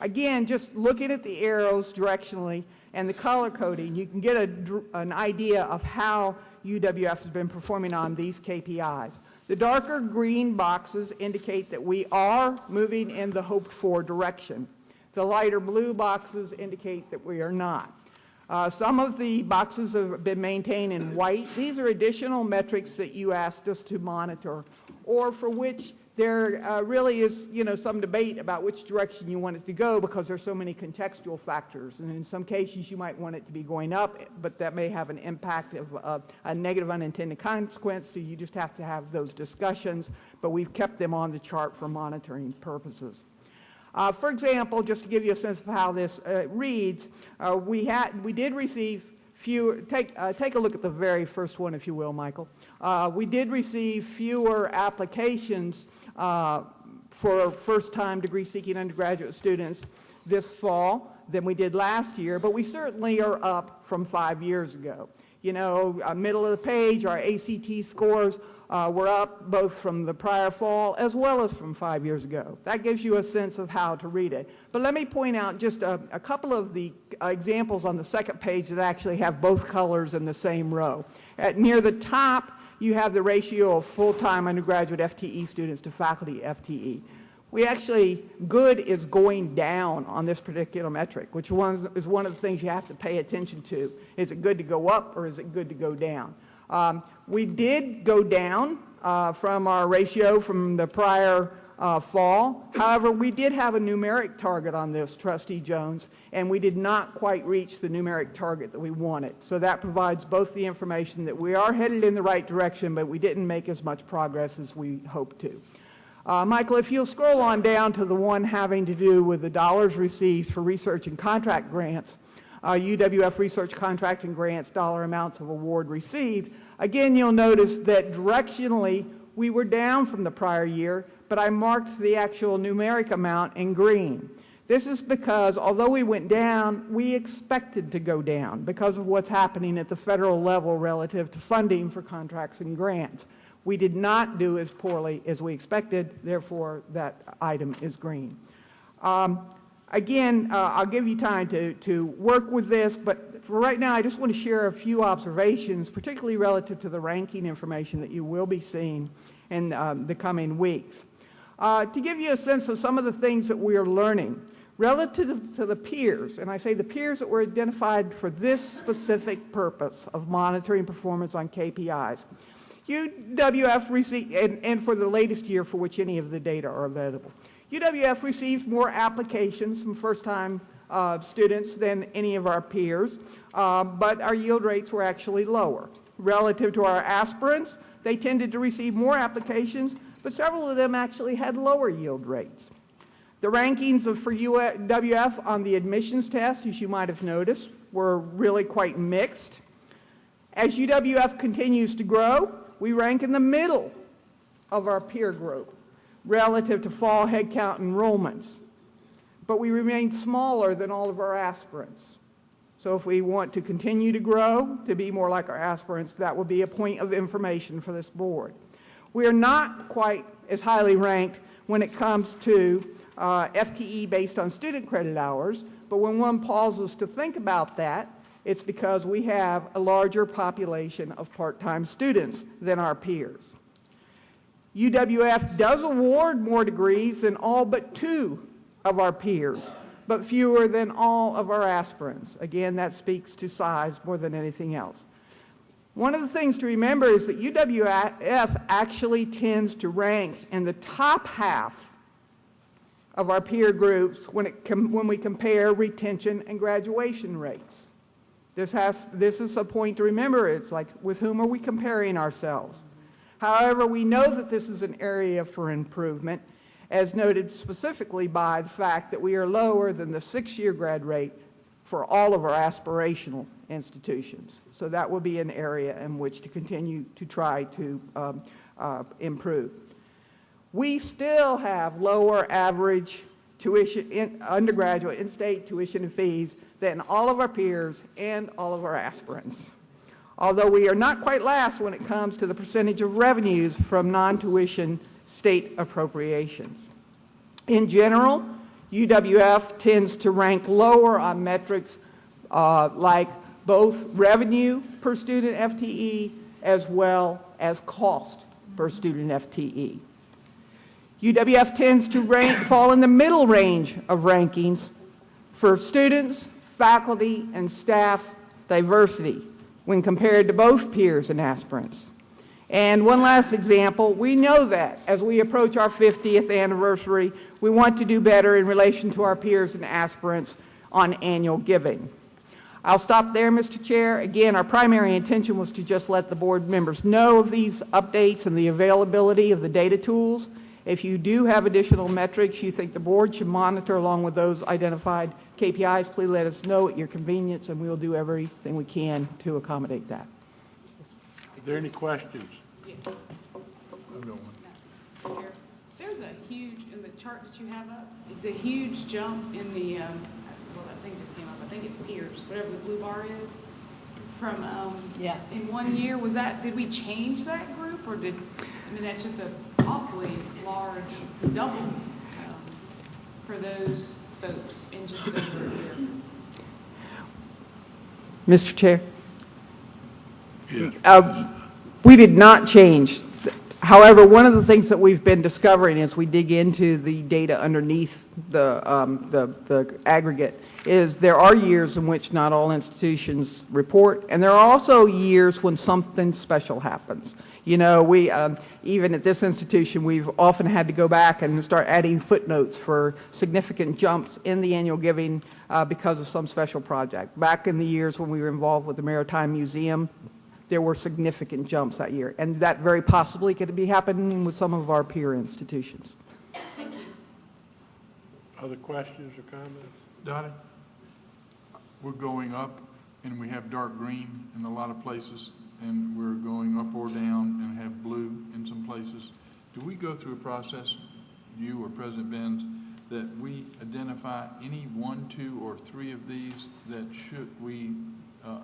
Again, just looking at the arrows directionally and the color coding, you can get an idea of how UWF has been performing on these KPIs. The darker green boxes indicate that we are moving in the hoped-for direction. The lighter blue boxes indicate that we are not. Some of the boxes have been maintained in white. These are additional metrics that you asked us to monitor, or for which there really is, some debate about which direction you want it to go because there's so many contextual factors. And in some cases, you might want it to be going up, but that may have an impact of a negative unintended consequence, so you just have to have those discussions, but we've kept them on the chart for monitoring purposes. For example, just to give you a sense of how this reads, we did receive fewer, take a look at the very first one, if you will, Michael. We did receive fewer applications for first-time degree-seeking undergraduate students this fall than we did last year, but we certainly are up from 5 years ago. Middle of the page, our ACT scores were up both from the prior fall as well as from 5 years ago. That gives you a sense of how to read it. But let me point out just a couple of the examples on the second page that actually have both colors in the same row. Near the top, you have the ratio of full-time undergraduate FTE students to faculty FTE. We actually, good is going down on this particular metric, which is one of the things you have to pay attention to. Is it good to go up or is it good to go down? We did go down from our ratio from the prior fall. However, we did have a numeric target on this, Trustee Jones, and we did not quite reach the numeric target that we wanted. So that provides both the information that we are headed in the right direction, but we didn't make as much progress as we hoped to. Michael, if you'll scroll on down to the one having to do with the dollars received for research and contract grants, UWF research contract and grants dollar amounts of award received, again, you'll notice that directionally we were down from the prior year, but I marked the actual numeric amount in green. This is because although we went down, we expected to go down because of what's happening at the federal level relative to funding for contracts and grants. We did not do as poorly as we expected, therefore that item is green. Again, I'll give you time to work with this, but for right now I just want to share a few observations, particularly relative to the ranking information that you will be seeing in the coming weeks. To give you a sense of some of the things that we are learning relative to the peers, and I say the peers that were identified for this specific purpose of monitoring performance on KPIs. UWF received, and for the latest year for which any of the data are available, UWF receives more applications from first-time students than any of our peers, but our yield rates were actually lower. Relative to our aspirants, they tended to receive more applications, but several of them actually had lower yield rates. The rankings for UWF on the admissions test, as you might have noticed, were really quite mixed. As UWF continues to grow, we rank in the middle of our peer group relative to fall headcount enrollments, but we remain smaller than all of our aspirants. So if we want to continue to grow, to be more like our aspirants, that will be a point of information for this board. We are not quite as highly ranked when it comes to FTE based on student credit hours, but when one pauses to think about that, it's because we have a larger population of part-time students than our peers. UWF does award more degrees than all but 2 of our peers, but fewer than all of our aspirants. Again, that speaks to size more than anything else. One of the things to remember is that UWF actually tends to rank in the top half of our peer groups when we compare retention and graduation rates. This is a point to remember. It's like, with whom are we comparing ourselves? However, we know that this is an area for improvement, as noted specifically by the fact that we are lower than the 6-year grad rate for all of our aspirational institutions. So that will be an area in which to continue to try to improve. We still have lower average tuition, undergraduate in-state tuition and fees than all of our peers and all of our aspirants. Although we are not quite last when it comes to the percentage of revenues from non-tuition state appropriations. In general, UWF tends to rank lower on metrics like both revenue per student FTE as well as cost per student FTE. UWF tends to fall in the middle range of rankings for students, faculty, and staff diversity when compared to both peers and aspirants. And one last example, we know that as we approach our 50th anniversary, we want to do better in relation to our peers and aspirants on annual giving. I'll stop there, Mr. Chair. Again, our primary intention was to just let the board members know of these updates and the availability of the data tools. If you do have additional metrics you think the board should monitor along with those identified KPIs, please let us know at your convenience, and we will do everything we can to accommodate that. Are there any questions? Yes. There's a huge, in the chart that you have up, the huge jump in the, well, that thing just came up, I think it's peers, whatever the blue bar is, from, in 1 year, was that, did we change that group, or did, I mean, that's just an awfully large doubles for those folks in just over a year. Mr. Chair? Yes. We did not change. However, one of the things that we've been discovering as we dig into the data underneath the aggregate is there are years in which not all institutions report, and there are also years when something special happens. You know, we, even at this institution, we've often had to go back and start adding footnotes for significant jumps in the annual giving because of some special project. Back in the years when we were involved with the Maritime Museum, there were significant jumps that year, and that very possibly could be happening with some of our peer institutions. Other questions or comments? Donnie? we're going up and we have dark green in a lot of places, and we're going up or down and have blue in some places. Do we go through a process, you or President Benz, that we identify any 1, 2, or 3 of these that should we,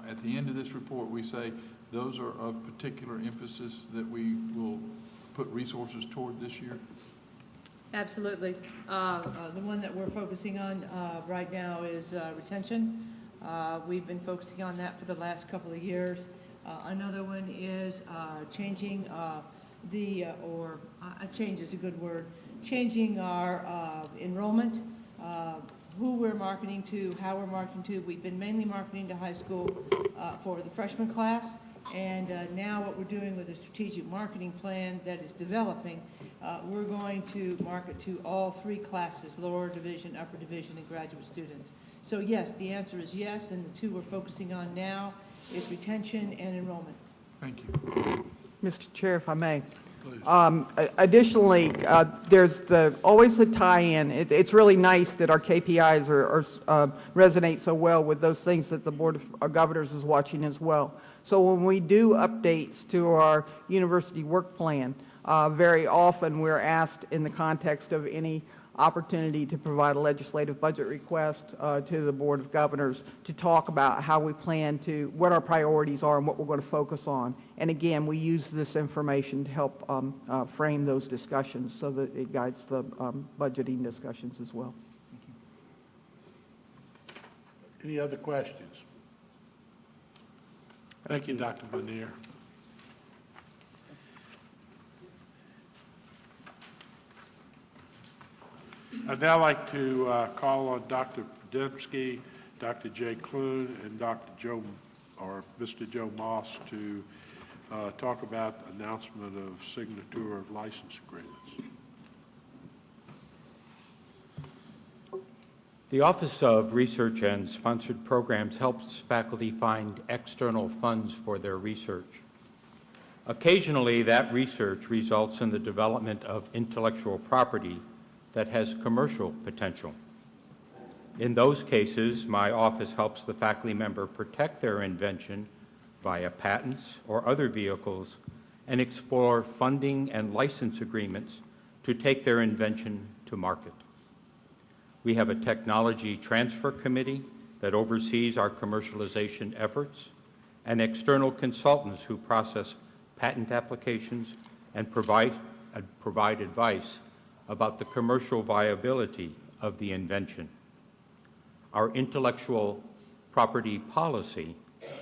at the end of this report, we say those are of particular emphasis that we will put resources toward this year? Absolutely. The one that we're focusing on right now is retention. We've been focusing on that for the last couple of years. Another one is changing change is a good word, changing our enrollment, who we're marketing to, how we're marketing to. We've been mainly marketing to high school for the freshman class, and now what we're doing with a strategic marketing plan that is developing, we're going to market to all 3 classes, lower division, upper division, and graduate students. So yes, the answer is yes, and the 2 we're focusing on now is retention and enrollment. Thank you. Mr. Chair, if I may. Additionally, there's always the tie-in. It's really nice that our KPIs resonate so well with those things that the Board of Governors is watching as well. So when we do updates to our university work plan, very often we're asked in the context of any opportunity to provide a legislative budget request to the Board of Governors to talk about how we plan to, what our priorities are and what we're going to focus on. And again, we use this information to help frame those discussions so that it guides the budgeting discussions as well. Any other questions? Thank you, Dr. Bonnier. I'd now like to call on Dr. Dembski, Dr. Jay Clune, and Mr. Joe Moss to talk about the announcement of signature of license agreements. The Office of Research and Sponsored Programs helps faculty find external funds for their research. Occasionally, that research results in the development of intellectual property that has commercial potential. In those cases, my office helps the faculty member protect their invention via patents or other vehicles and explore funding and license agreements to take their invention to market. We have a technology transfer committee that oversees our commercialization efforts and external consultants who process patent applications and provide advice about the commercial viability of the invention. Our intellectual property policy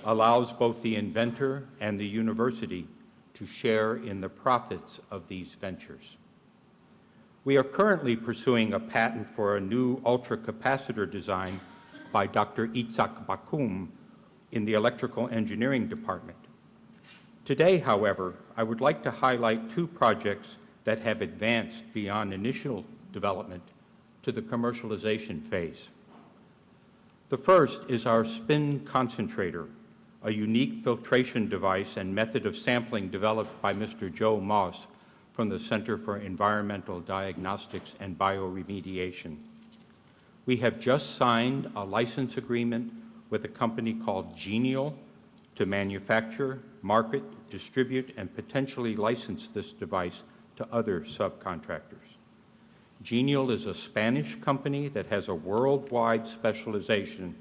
allows both the inventor and the university to share in the profits of these ventures. We are currently pursuing a patent for a new ultracapacitor design by Dr. Itzhak Bakum in the electrical engineering department. Today, however, I would like to highlight 2 projects that have advanced beyond initial development to the commercialization phase. The first is our spin concentrator, a unique filtration device and method of sampling developed by Mr. Joe Moss from the Center for Environmental Diagnostics and Bioremediation. We have just signed a license agreement with a company called Genial to manufacture, market, distribute, and potentially license this device to other subcontractors. Genial is a Spanish company that has a worldwide specialization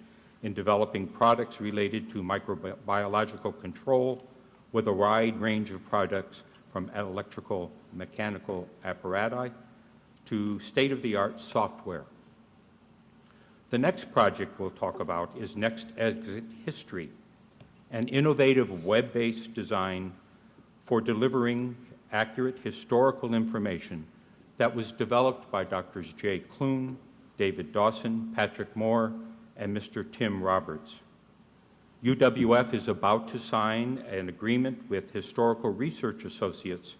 in developing products related to microbiological control with a wide range of products from electrical mechanical apparatus to state-of-the-art software. The next project we'll talk about is Next Exit History, an innovative web-based design for delivering accurate historical information that was developed by Drs. Jay Clune, David Dawson, Patrick Moore, and Mr. Tim Roberts. UWF is about to sign an agreement with Historical Research Associates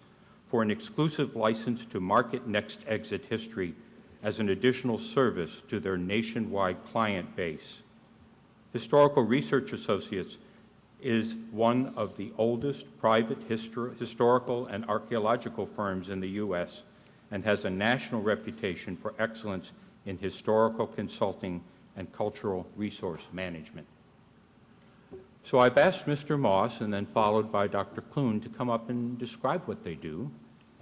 for an exclusive license to market Next Exit History as an additional service to their nationwide client base. Historical Research Associates is one of the oldest private historical and archaeological firms in the U.S. and has a national reputation for excellence in historical consulting and cultural resource management. So I've asked Mr. Moss, and then followed by Dr. Clune, to come up and describe what they do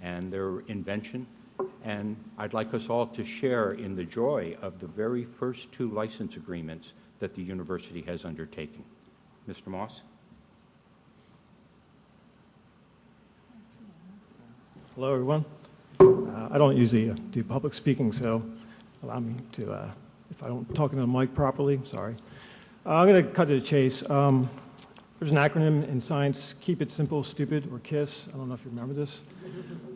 and their invention, and I'd like us all to share in the joy of the very first 2 license agreements that the university has undertaken. Mr. Moss? Hello, everyone. I don't usually do public speaking, so allow me to, if I don't talk into the mic properly, sorry. I'm going to cut to the chase. There's an acronym in science, keep it simple, stupid, or KISS. I don't know if you remember this.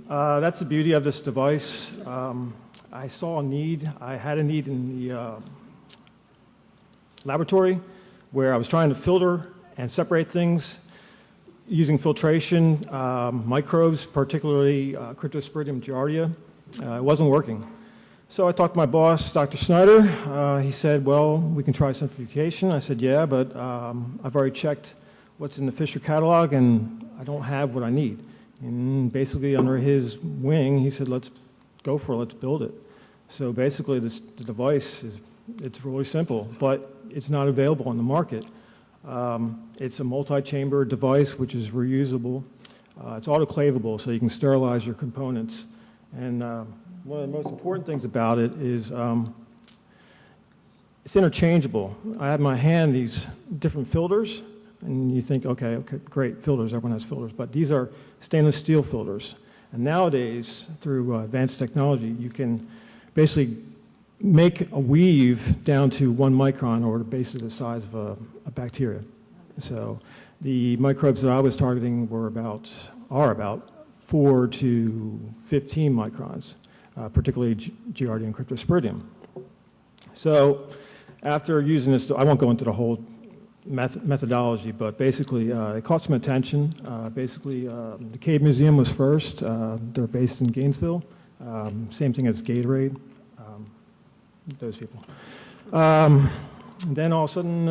That's the beauty of this device. I saw a need. I had a need in the laboratory where I was trying to filter and separate things using filtration, microbes, particularly Cryptosporidium giardia. It wasn't working. So I talked to my boss, Dr. Snyder. He said, well, we can try centrifugation. I said, yeah, but I've already checked what's in the Fisher catalog, and I don't have what I need. And basically, under his wing, he said, let's go for it, let's build it. So basically, the device, it's really simple, but it's not available on the market. It's a multi-chamber device, which is reusable. It's autoclavable, so you can sterilize your components. And one of the most important things about it is it's interchangeable. I have in my hand these different filters, and you think, okay, great, filters, everyone has filters, but these are stainless steel filters. And nowadays, through advanced technology, you can basically make a weave down to 1 micron, or basically the size of a bacteria. So the microbes that I was targeting are about 4 to 15 microns, particularly Giardia and Cryptosporidium. So after using this, I won't go into the whole methodology, but basically it caught some attention. The Cave Museum was first. They're based in Gainesville. Same thing as Gatorade, those people. Then all of a sudden,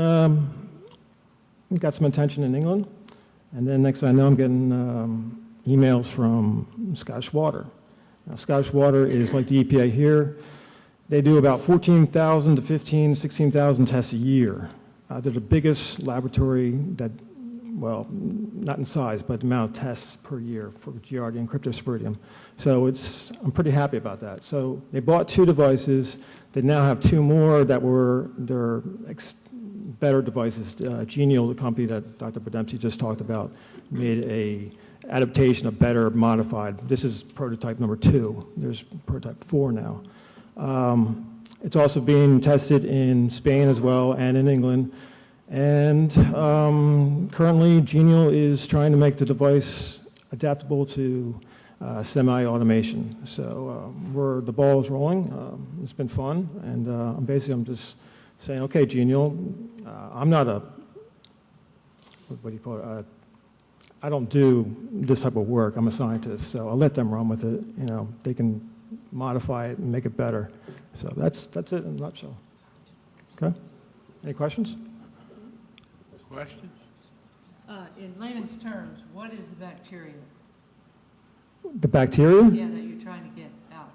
we got some attention in England. And then next thing I know, I'm getting emails from Scottish Water. Now, Scottish Water is like the EPA here. They do about 14,000 to 15,000, 16,000 tests a year. They're the biggest laboratory that, well, not in size, but the amount of tests per year for Giardia and Cryptosporidium. So I'm pretty happy about that. So they bought 2 devices. They now have 2 more that were better devices. Genial, the company that Dr. Podemsky just talked about, made a adaptation, a better modified. This is prototype number 2. There's prototype 4 now. It's also being tested in Spain as well and in England. And currently, Genial is trying to make the device adaptable to semi-automation. So the ball is rolling. It's been fun. And I'm just saying, okay, Genial, I'm not what do you call it? I don't do this type of work. I'm a scientist, so I'll let them run with it. You know, they can modify it and make it better. So that's it in a nutshell. Okay? Any questions? Questions? In layman's terms, what is the bacteria? The bacteria? Yeah, that you're trying to get out.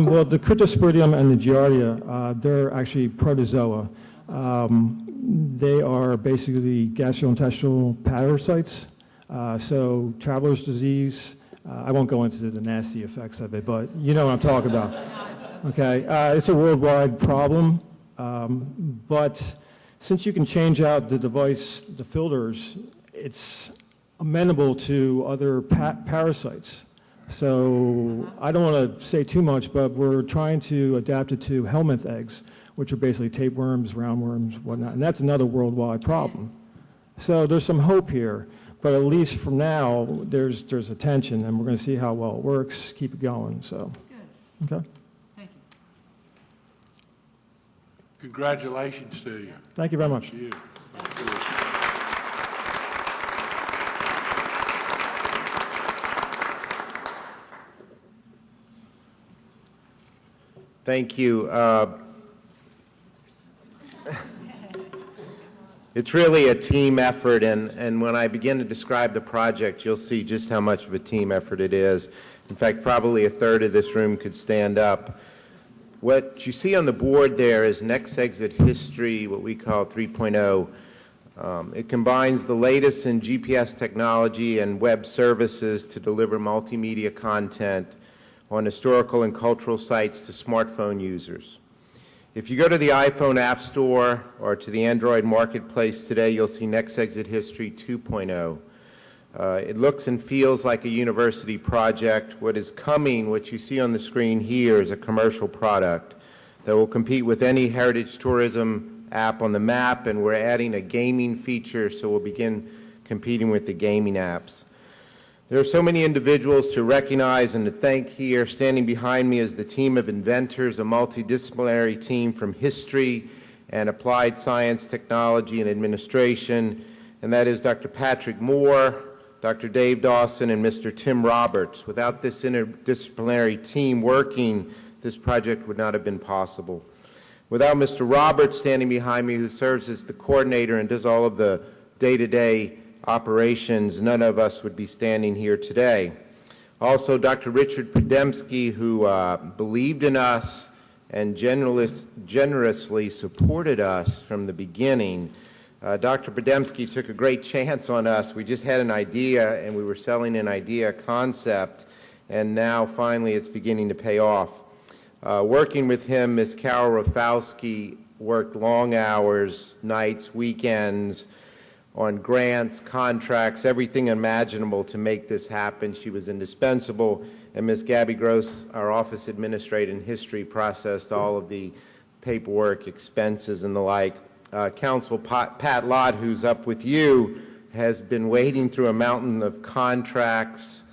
Well, the Cryptosporidium and the Giardia, they're actually protozoa. They are basically gastrointestinal parasites. So traveler's disease, I won't go into the nasty effects of it, but you know what I'm talking about. Okay, it's a worldwide problem, but since you can change out the device, the filters, it's amenable to other parasites. So I don't want to say too much, but we're trying to adapt it to helminth eggs, which are basically tapeworms, roundworms, whatnot, and that's another worldwide problem. So there's some hope here. But at least from now, there's attention, and we're going to see how well it works, keep it going, so. Good. Okay. Thank you. Congratulations to you. Thank you very much. Thank you. Thank you. It's really a team effort, and when I begin to describe the project, you'll see just how much of a team effort it is. In fact, probably a third of this room could stand up. What you see on the board there is Next Exit History, what we call 3.0. It combines the latest in GPS technology and web services to deliver multimedia content on historical and cultural sites to smartphone users. If you go to the iPhone App Store or to the Android Marketplace today, you'll see Next Exit History 2.0. It looks and feels like a university project. What is coming, what you see on the screen here, is a commercial product that will compete with any heritage tourism app on the map, and we're adding a gaming feature, so we'll begin competing with the gaming apps. There are so many individuals to recognize and to thank here. Standing behind me is the team of inventors, a multidisciplinary team from history and applied science, technology, and administration, and that is Dr. Patrick Moore, Dr. Dave Dawson, and Mr. Tim Roberts. Without this interdisciplinary team working, this project would not have been possible. Without Mr. Roberts standing behind me, who serves as the coordinator and does all of the day-to-day operations, none of us would be standing here today. Also, Dr. Richard Podemski, who believed in us and generously supported us from the beginning. Dr. Podemski took a great chance on us. We just had an idea, and we were selling an idea concept, and now finally it's beginning to pay off. Working with him, Ms. Carol Rafalski worked long hours, nights, weekends, on grants, contracts, everything imaginable to make this happen. She was indispensable, and Ms. Gabby Gross, our office administrator in history, processed all of the paperwork, expenses, and the like. Council Pat Lott, who's up with you, has been wading through a mountain of contracts,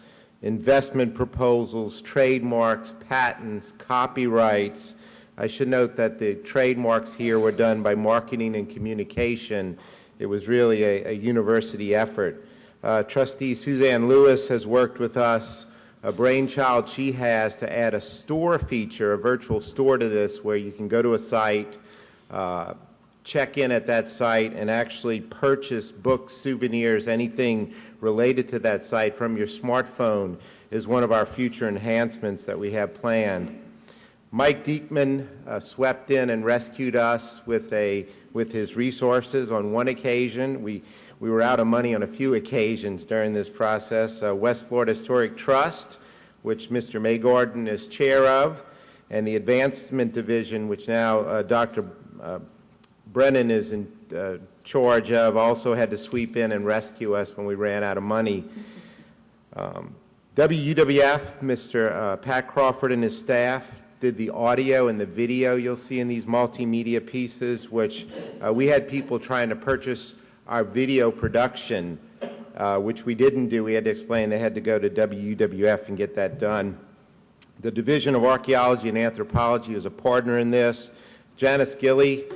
investment proposals, trademarks, patents, copyrights. I should note that the trademarks here were done by marketing and communication. It was really a university effort. Trustee Suzanne Lewis has worked with us, a brainchild she has to add a store feature, a virtual store to this, where you can go to a site, check in at that site, and actually purchase books, souvenirs, anything related to that site from your smartphone is one of our future enhancements that we have planned. Mike Diekman swept in and rescued us with his resources on one occasion. We were out of money on a few occasions during this process. West Florida Historic Trust, which Mr. Maygordon is chair of, and the Advancement Division, which now Dr. Brennan is in charge of, also had to sweep in and rescue us when we ran out of money. UWF, Mr. Pat Crawford and his staff did the audio and the video you'll see in these multimedia pieces, which we had people trying to purchase our video production, which we didn't do. We had to explain they had to go to UWF and get that done. The Division of Archaeology and Anthropology is a partner in this. Janice Gilley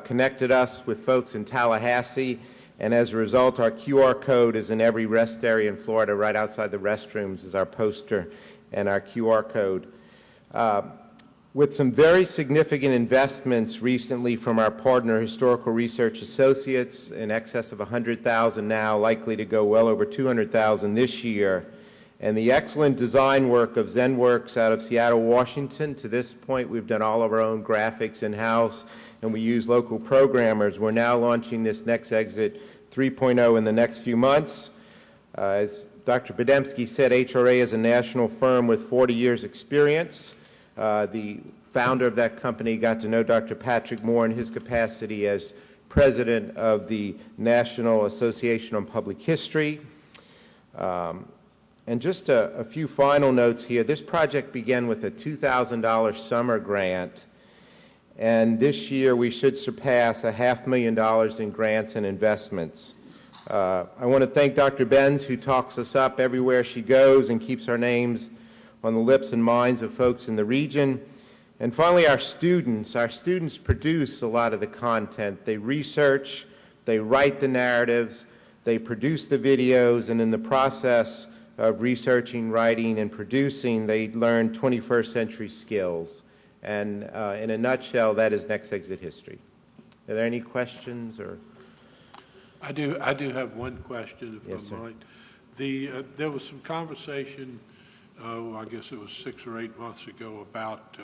connected us with folks in Tallahassee, and as a result, our QR code is in every rest area in Florida. Right outside the restrooms is our poster and our QR code. With some very significant investments recently from our partner, Historical Research Associates, in excess of $100,000 now, likely to go well over $200,000 this year, and the excellent design work of ZenWorks out of Seattle, Washington. To this point, we've done all of our own graphics in-house, and we use local programmers. We're now launching this Next Exit 3.0 in the next few months. As Dr. Podemski said, HRA is a national firm with 40 years experience. The founder of that company got to know Dr. Patrick Moore in his capacity as president of the National Association on Public History. And just a few final notes here. This project began with a $2,000 summer grant, and this year we should surpass $500,000 in grants and investments. I want to thank Dr. Benz, who talks us up everywhere she goes and keeps our names on the lips and minds of folks in the region. And finally, our students. Our students produce a lot of the content. They research, they write the narratives, they produce the videos, and in the process of researching, writing, and producing, they learn 21st century skills. And in a nutshell, that is Next Exit History. Are there any questions? Or I do have one question, if Yes, I sir. might. There was some conversation, I guess it was 6 or 8 months ago, about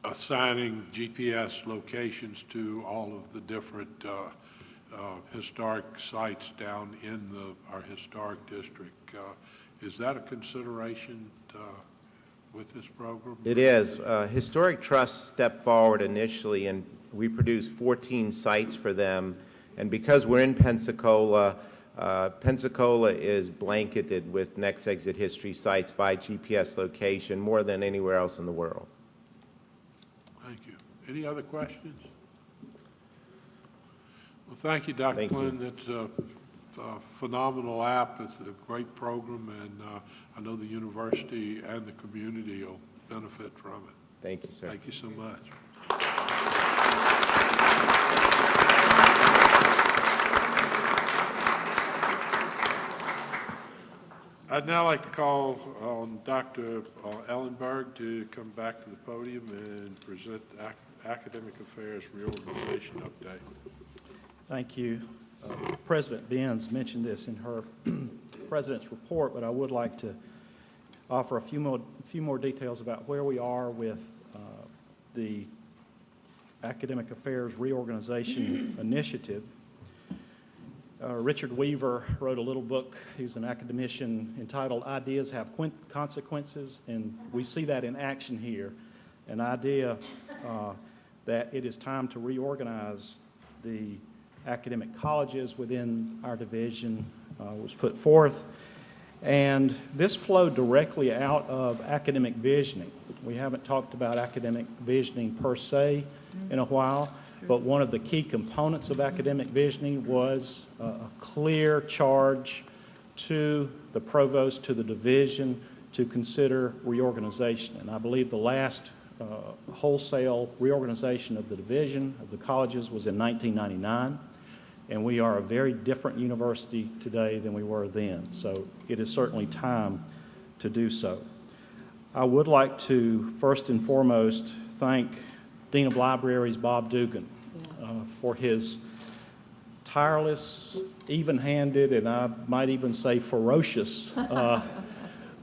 assigning GPS locations to all of the different historic sites down in our historic district. Is that a consideration with this program? It is. Historic Trust stepped forward initially, and we produced 14 sites for them. And because we're in Pensacola, Pensacola is blanketed with next exit history sites by GPS location more than anywhere else in the world. Thank you. Any other questions? Well, thank you, Dr. Clinton. It's a phenomenal app. It's a great program, and I know the university and the community will benefit from it. Thank you, sir. Thank you so much. I'd now like to call on Dr. Ellenberg to come back to the podium and present the Academic Affairs Reorganization Update. Thank you. President Benz mentioned this in her President's report, but I would like to offer a few more details about where we are with the Academic Affairs Reorganization Initiative. Richard Weaver wrote a little book. He's an academician entitled Ideas Have Consequences, and we see that in action here. An idea that it is time to reorganize the academic colleges within our division was put forth. And this flowed directly out of academic visioning. We haven't talked about academic visioning per se in a while, but one of the key components of academic visioning was a clear charge to the provost, to the division, to consider reorganization. And I believe the last wholesale reorganization of the division, of the colleges, was in 1999. And we are a very different university today than we were then. So it is certainly time to do so. I would like to first and foremost thank Dean of Libraries Bob Dugan for his tireless, even-handed, and I might even say ferocious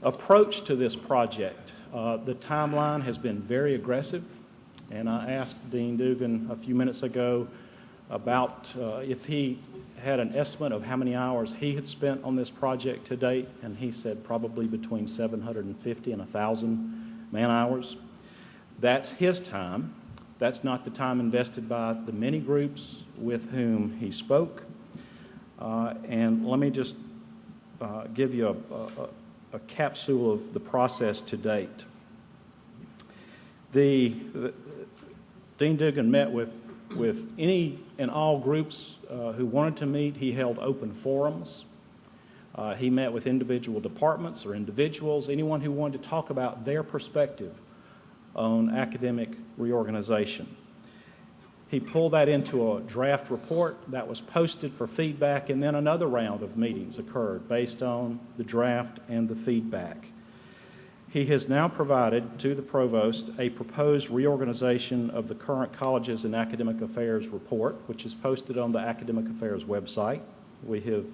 approach to this project. The timeline has been very aggressive, and I asked Dean Dugan a few minutes ago about if he had an estimate of how many hours he had spent on this project to date, and he said probably between 750 and 1,000 man-hours. That's his time. That's not the time invested by the many groups with whom he spoke. And let me just give you a capsule of the process to date. Dean Dugan met with any and all groups who wanted to meet. He held open forums. He met with individual departments or individuals, anyone who wanted to talk about their perspective on academic reorganization. He pulled that into a draft report that was posted for feedback, and then another round of meetings occurred based on the draft and the feedback. He has now provided to the provost a proposed reorganization of the current colleges and academic affairs report, which is posted on the Academic Affairs website. We have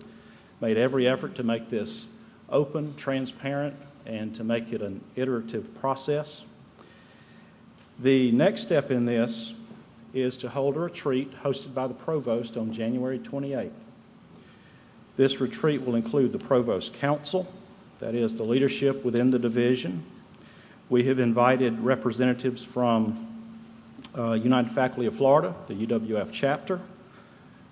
made every effort to make this open, transparent, and to make it an iterative process. The next step in this is to hold a retreat hosted by the provost on January 28th. This retreat will include the Provost Council, that is the leadership within the division. We have invited representatives from United Faculty of Florida, the UWF chapter,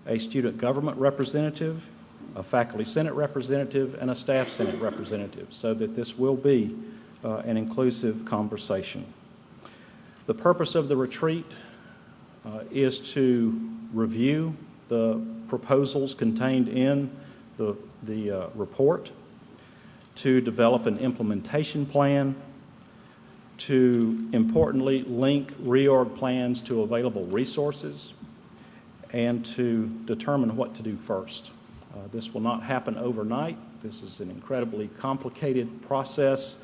a student government representative, a faculty senate representative, and a staff senate representative, so that this will be an inclusive conversation. The purpose of the retreat is to review the proposals contained in the report, to develop an implementation plan, to importantly link reorg plans to available resources, and to determine what to do first. This will not happen overnight. This is an incredibly complicated process,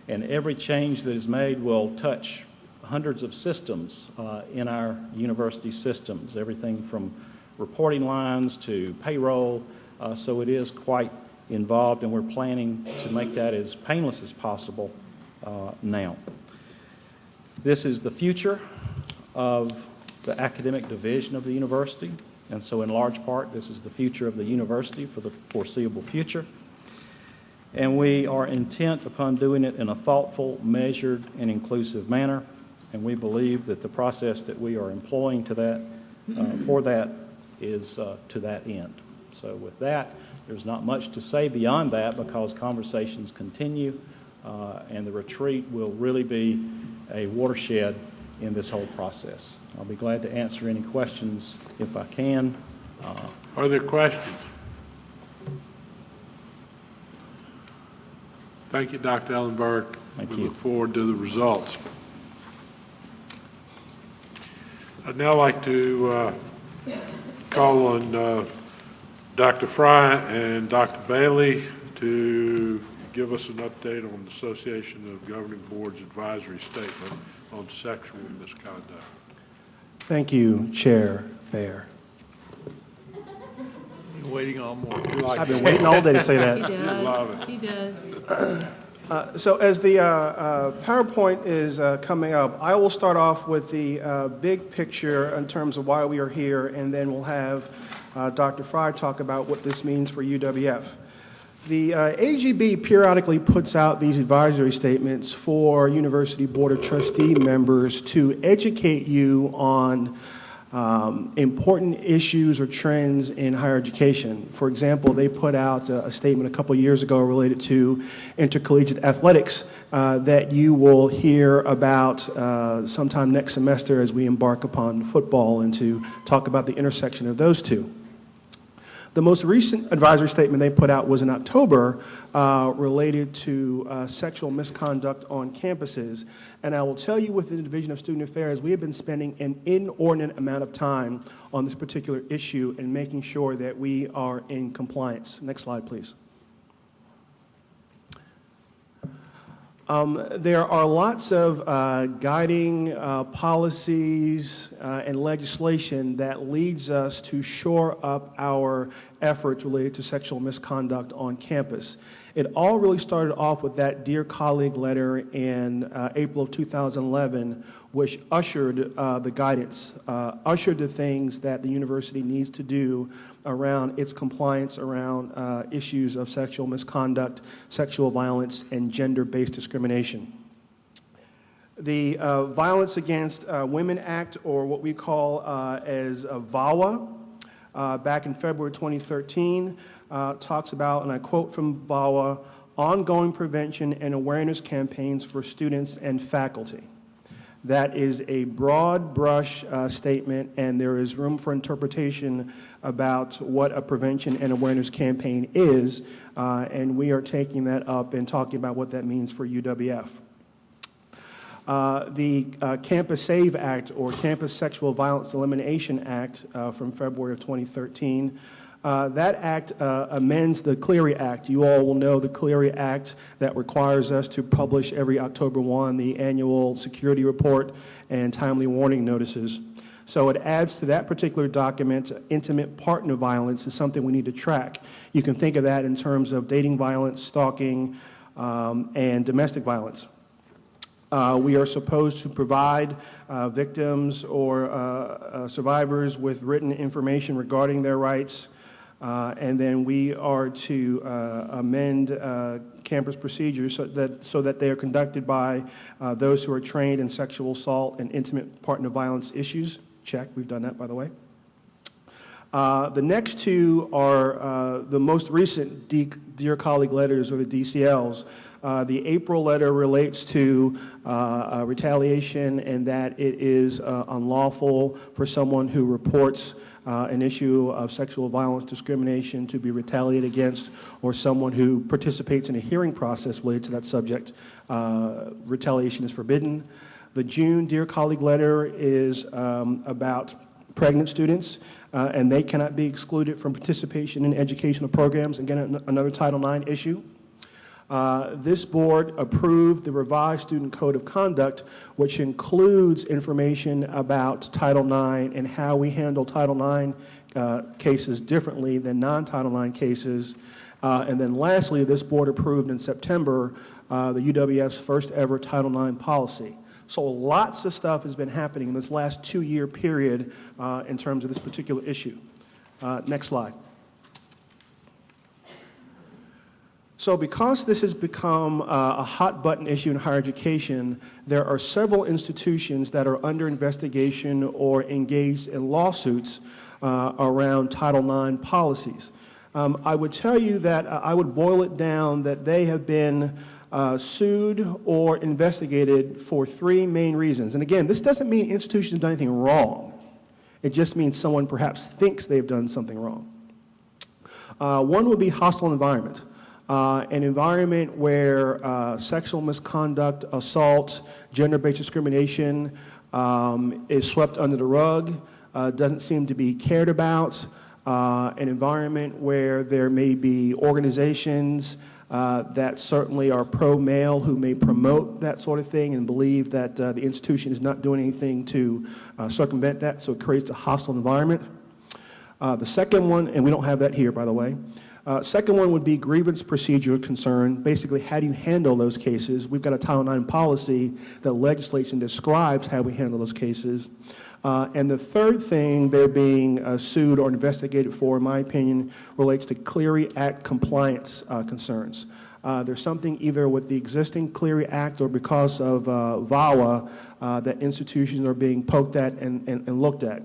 and every change that is made will touch hundreds of systems in our university systems, everything from reporting lines to payroll, so it is quite involved, and we're planning to make that as painless as possible now. This is the future of the academic division of the university, and so in large part, this is the future of the university for the foreseeable future. And we are intent upon doing it in a thoughtful, measured, and inclusive manner, and we believe that the process that we are employing to that, for that is to that end. So with that, there's not much to say beyond that because conversations continue, and the retreat will really be a watershed in this whole process. I'll be glad to answer any questions if I can. Are there questions? Thank you, Dr. Ellenberg. Thank we you. look forward to the results. I'd now like to call on Dr. Fry and Dr. Bailey to give us an update on the Association of Governing Boards Advisory Statement on sexual misconduct. Thank you, Chair Fair. You're waiting on more. I've been waiting all day to say that. He does. You love it. He does. So as the PowerPoint is coming up, I will start off with the big picture in terms of why we are here, and then we'll have Dr. Fry talk about what this means for UWF. The AGB periodically puts out these advisory statements for University Board of Trustee members to educate you on important issues or trends in higher education. For example, they put out a statement a couple years ago related to intercollegiate athletics that you will hear about sometime next semester as we embark upon football, and to talk about the intersection of those two. The most recent advisory statement they put out was in October related to sexual misconduct on campuses. And I will tell you, within the Division of Student Affairs, we have been spending an inordinate amount of time on this particular issue and making sure that we are in compliance. Next slide, please. There are lots of guiding policies and legislation that leads us to shore up our efforts related to sexual misconduct on campus. It all really started off with that Dear Colleague letter in April of 2011, which ushered the guidance, ushered the things that the university needs to do around its compliance around issues of sexual misconduct, sexual violence, and gender-based discrimination. The Violence Against Women Act, or what we call as VAWA, back in February 2013, talks about, and I quote from VAWA, ongoing prevention and awareness campaigns for students and faculty. That is a broad brush statement, and there is room for interpretation about what a prevention and awareness campaign is, and we are taking that up and talking about what that means for UWF. The Campus SAVE Act, or Campus Sexual Violence Elimination Act from February of 2013, that act amends the Clery Act. You all will know the Clery Act that requires us to publish every October 1 the annual security report and timely warning notices. So it adds to that particular document. Intimate partner violence is something we need to track. You can think of that in terms of dating violence, stalking, and domestic violence. We are supposed to provide victims or survivors with written information regarding their rights. And then we are to amend campus procedures so that they are conducted by those who are trained in sexual assault and intimate partner violence issues. Check, we've done that, by the way. The next two are the most recent Dear Colleague letters, or the DCLs. The April letter relates to retaliation, and that it is unlawful for someone who reports an issue of sexual violence, discrimination to be retaliated against, or someone who participates in a hearing process related to that subject. Retaliation is forbidden. The June Dear Colleague letter is about pregnant students, and they cannot be excluded from participation in educational programs. Again, another Title IX issue. This board approved the revised Student Code of Conduct, which includes information about Title IX and how we handle Title IX cases differently than non-Title IX cases. And then lastly, this board approved in September the UWF's first ever Title IX policy. So lots of stuff has been happening in this last 2-year period in terms of this particular issue. Next slide. So because this has become a hot button issue in higher education, there are several institutions that are under investigation or engaged in lawsuits around Title IX policies. I would tell you that I would boil it down that they have been sued or investigated for 3 main reasons. And again, this doesn't mean institutions have done anything wrong. It just means someone perhaps thinks they've done something wrong. One would be hostile environment. An environment where sexual misconduct, assault, gender-based discrimination is swept under the rug, doesn't seem to be cared about, an environment where there may be organizations that certainly are pro-male who may promote that sort of thing and believe that the institution is not doing anything to circumvent that, so it creates a hostile environment. The second one, and we don't have that here, by the way, second one would be grievance procedure concern. Basically, how do you handle those cases? We've got a Title IX policy that legislation describes how we handle those cases. And the third thing they're being sued or investigated for, in my opinion, relates to Clery Act compliance concerns. There's something either with the existing Clery Act or because of VAWA that institutions are being poked at and looked at.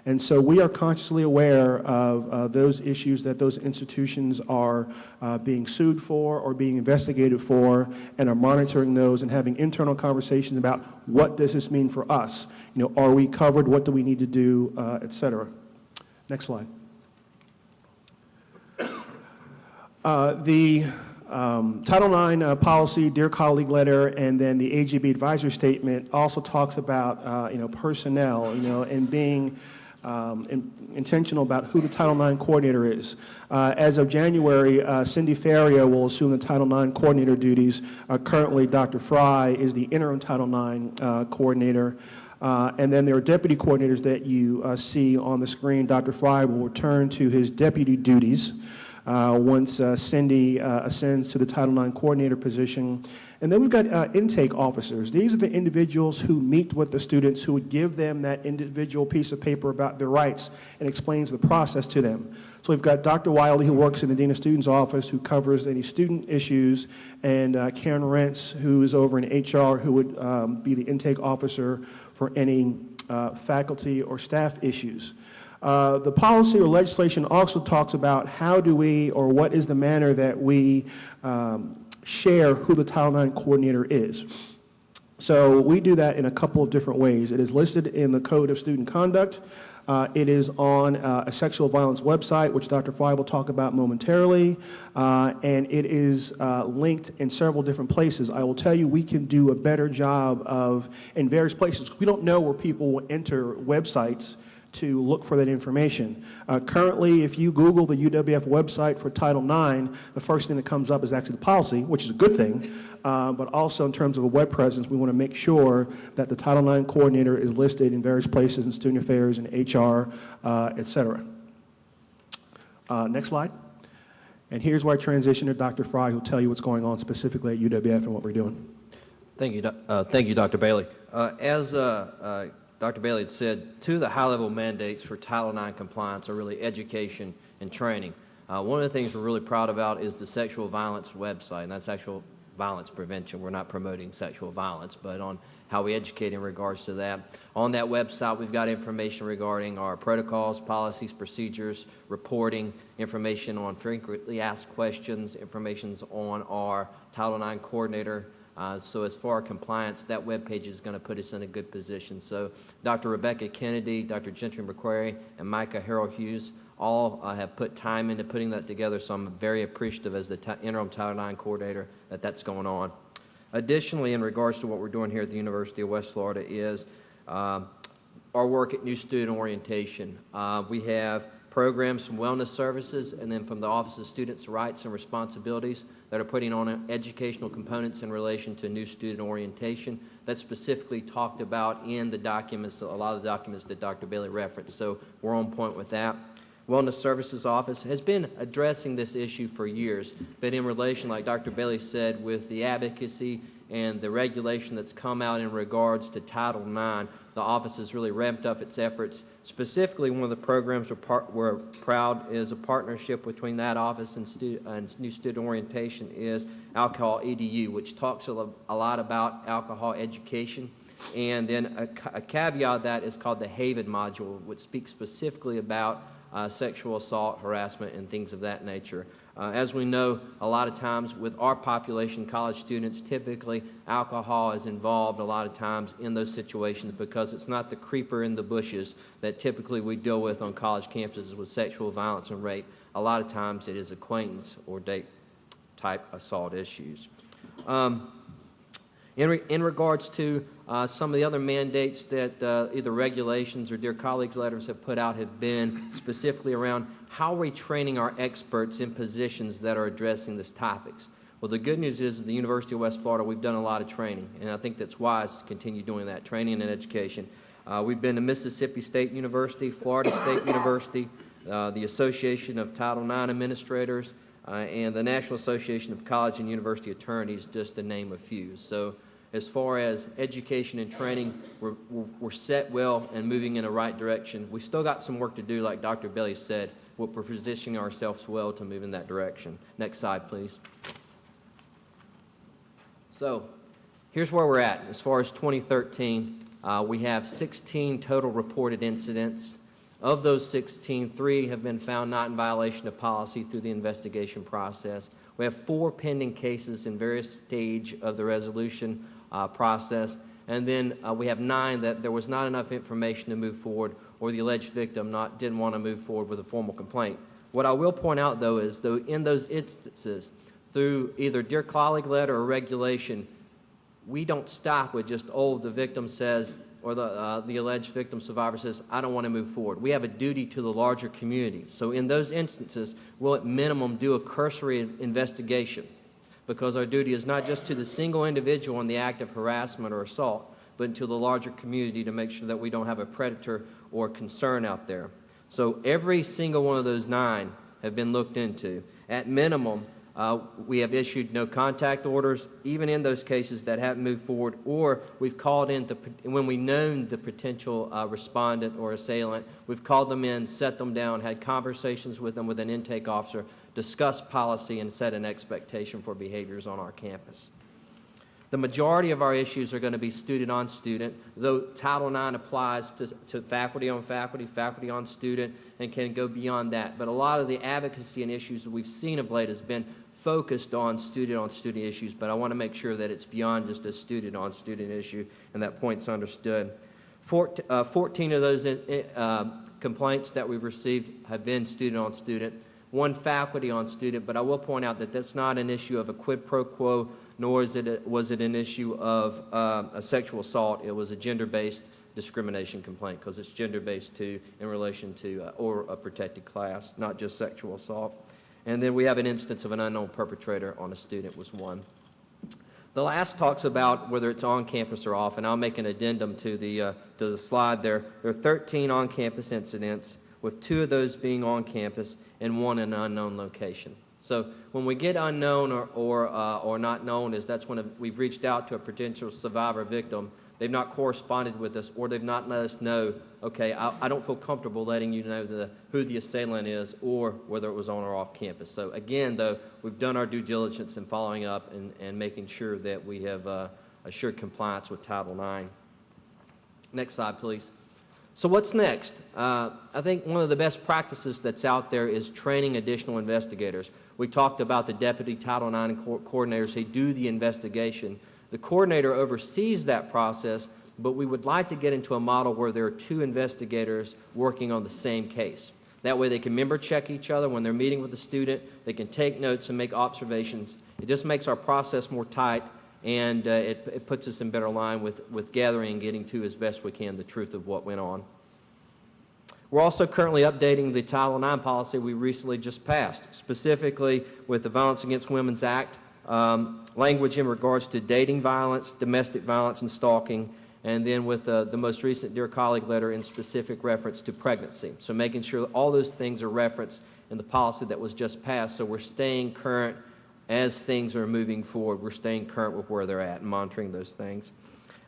And so we are consciously aware of those issues that those institutions are being sued for or being investigated for, and are monitoring those and having internal conversations about what does this mean for us? You know, are we covered? What do we need to do, et cetera. Next slide. The Title IX policy, Dear Colleague letter, and then the AGB advisory statement also talks about, personnel, and being intentional about who the Title IX coordinator is. As of January, Cindy Faria will assume the Title IX coordinator duties. Currently, Dr. Fry is the interim Title IX coordinator. And then there are deputy coordinators that you see on the screen. Dr. Fry will return to his deputy duties once Cindy ascends to the Title IX coordinator position. And then we've got intake officers. These are the individuals who meet with the students, who would give them that individual piece of paper about their rights and explains the process to them. So we've got Dr. Wiley, who works in the Dean of Students office, who covers any student issues, and Karen Rentz, who is over in HR, who would be the intake officer for any faculty or staff issues. The policy or legislation also talks about how do we, or what is the manner that we share who the Title IX coordinator is. So we do that in a couple of different ways. It is listed in the Code of Student Conduct. It is on a sexual violence website, which Dr. Fry will talk about momentarily, and it is linked in several different places. I will tell you we can do a better job of, in various places. We don't know where people will enter websites to look for that information. Currently, if you Google the UWF website for Title IX, the first thing that comes up is actually the policy, which is a good thing, but also in terms of a web presence, we want to make sure that the Title IX coordinator is listed in various places in student affairs and HR, et cetera. Next slide. And here's where I transition to Dr. Fry, who'll tell you what's going on specifically at UWF and what we're doing. Thank you, Dr. Bailey. As Dr. Bailey had said, two of the high-level mandates for Title IX compliance are really education and training. One of the things we're really proud about is the sexual violence website, and that's sexual violence prevention. We're not promoting sexual violence, but on how we educate in regards to that. On that website, we've got information regarding our protocols, policies, procedures, reporting, information on frequently asked questions, information on our Title IX coordinator. So as far as compliance, that webpage is going to put us in a good position. So Dr. Rebecca Kennedy, Dr. Gentry McQuarrie, and Micah Harold Hughes all have put time into putting that together, so I'm very appreciative as the interim Title IX coordinator that that's going on. Additionally, in regards to what we're doing here at the University of West Florida is our work at New Student Orientation. We have programs from Wellness Services and then from the Office of Students' Rights and Responsibilities that are putting on educational components in relation to New Student Orientation. That's specifically talked about in the documents, a lot of the documents that Dr. Bailey referenced, so we're on point with that. Wellness Services Office has been addressing this issue for years, but in relation, like Dr. Bailey said, with the advocacy and the regulation that's come out in regards to Title IX, the office has really ramped up its efforts. Specifically, one of the programs we're proud is a partnership between that office and New Student Orientation is Alcohol EDU, which talks a lot about alcohol education. And then a caveat of that is called the Haven module, which speaks specifically about sexual assault, harassment, and things of that nature. As we know, a lot of times with our population, college students, typically alcohol is involved a lot of times in those situations because it's not the creeper in the bushes that typically we deal with on college campuses with sexual violence and rape. A lot of times it is acquaintance or date type assault issues. In regards to some of the other mandates that either regulations or Dear Colleagues letters have put out have been specifically around how are we training our experts in positions that are addressing these topics. Well, the good news is at the University of West Florida, we've done a lot of training, and I think that's wise to continue doing that, training and education. We've been to Mississippi State University, Florida State University, the Association of Title IX Administrators, and the National Association of College and University Attorneys, just to name a few. So as far as education and training, we're set well and moving in the right direction. We've still got some work to do, like Dr. Bailey said, but we're positioning ourselves well to move in that direction. Next slide, please. So here's where we're at. As far as 2013, we have 16 total reported incidents. Of those 16, 3 have been found not in violation of policy through the investigation process. We have 4 pending cases in various stage of the resolution process, and then we have 9 that there was not enough information to move forward or the alleged victim didn't want to move forward with a formal complaint. What I will point out, though, is in those instances, through either Dear Colleague letter or regulation, we don't stop with just, the victim says, or the alleged victim survivor says, I don't want to move forward. We have a duty to the larger community. So in those instances, we'll at minimum do a cursory investigation, because our duty is not just to the single individual in the act of harassment or assault, but to the larger community to make sure that we don't have a predator or concern out there. So every single one of those 9 have been looked into. At minimum, we have issued no contact orders, even in those cases that haven't moved forward, or we've called in, when we known the potential respondent or assailant, we've called them in, set them down, had conversations with them with an intake officer, discussed policy, and set an expectation for behaviors on our campus. The majority of our issues are going to be student on student, though Title IX applies to faculty on faculty, faculty on student, and can go beyond that. But a lot of the advocacy and issues that we've seen of late has been focused on student issues, but I want to make sure that it's beyond just a student on student issue, and that point's understood. 14 of those complaints that we've received have been student on student, 1 faculty on student, but I will point out that that's not an issue of a quid pro quo, nor was it an issue of a sexual assault. It was a gender-based discrimination complaint, because it's gender-based too in relation to or a protected class, not just sexual assault. And then we have an instance of an unknown perpetrator on a student was 1. The last talks about whether it's on campus or off, and I'll make an addendum to the slide there. There are 13 on-campus incidents, with 2 of those being on campus and 1 in an unknown location. So when we get unknown or not known, that's when we've reached out to a potential survivor victim. They've not corresponded with us, or they've not let us know, okay, I don't feel comfortable letting you know who the assailant is or whether it was on or off campus. So again, though, we've done our due diligence in following up and making sure that we have assured compliance with Title IX. Next slide, please. So what's next? I think one of the best practices that's out there is training additional investigators. We talked about the deputy Title IX coordinators who do the investigation. The coordinator oversees that process, but we would like to get into a model where there are 2 investigators working on the same case. That way they can member check each other when they're meeting with the student. They can take notes and make observations. It just makes our process more tight, and it puts us in better line with gathering and getting to, as best we can, the truth of what went on. We're also currently updating the Title IX policy we recently just passed, specifically with the Violence Against Women's Act, language in regards to dating violence, domestic violence, and stalking, and then with the most recent Dear Colleague letter in specific reference to pregnancy. So making sure that all those things are referenced in the policy that was just passed, so we're staying current as things are moving forward, we're staying current with where they're at and monitoring those things.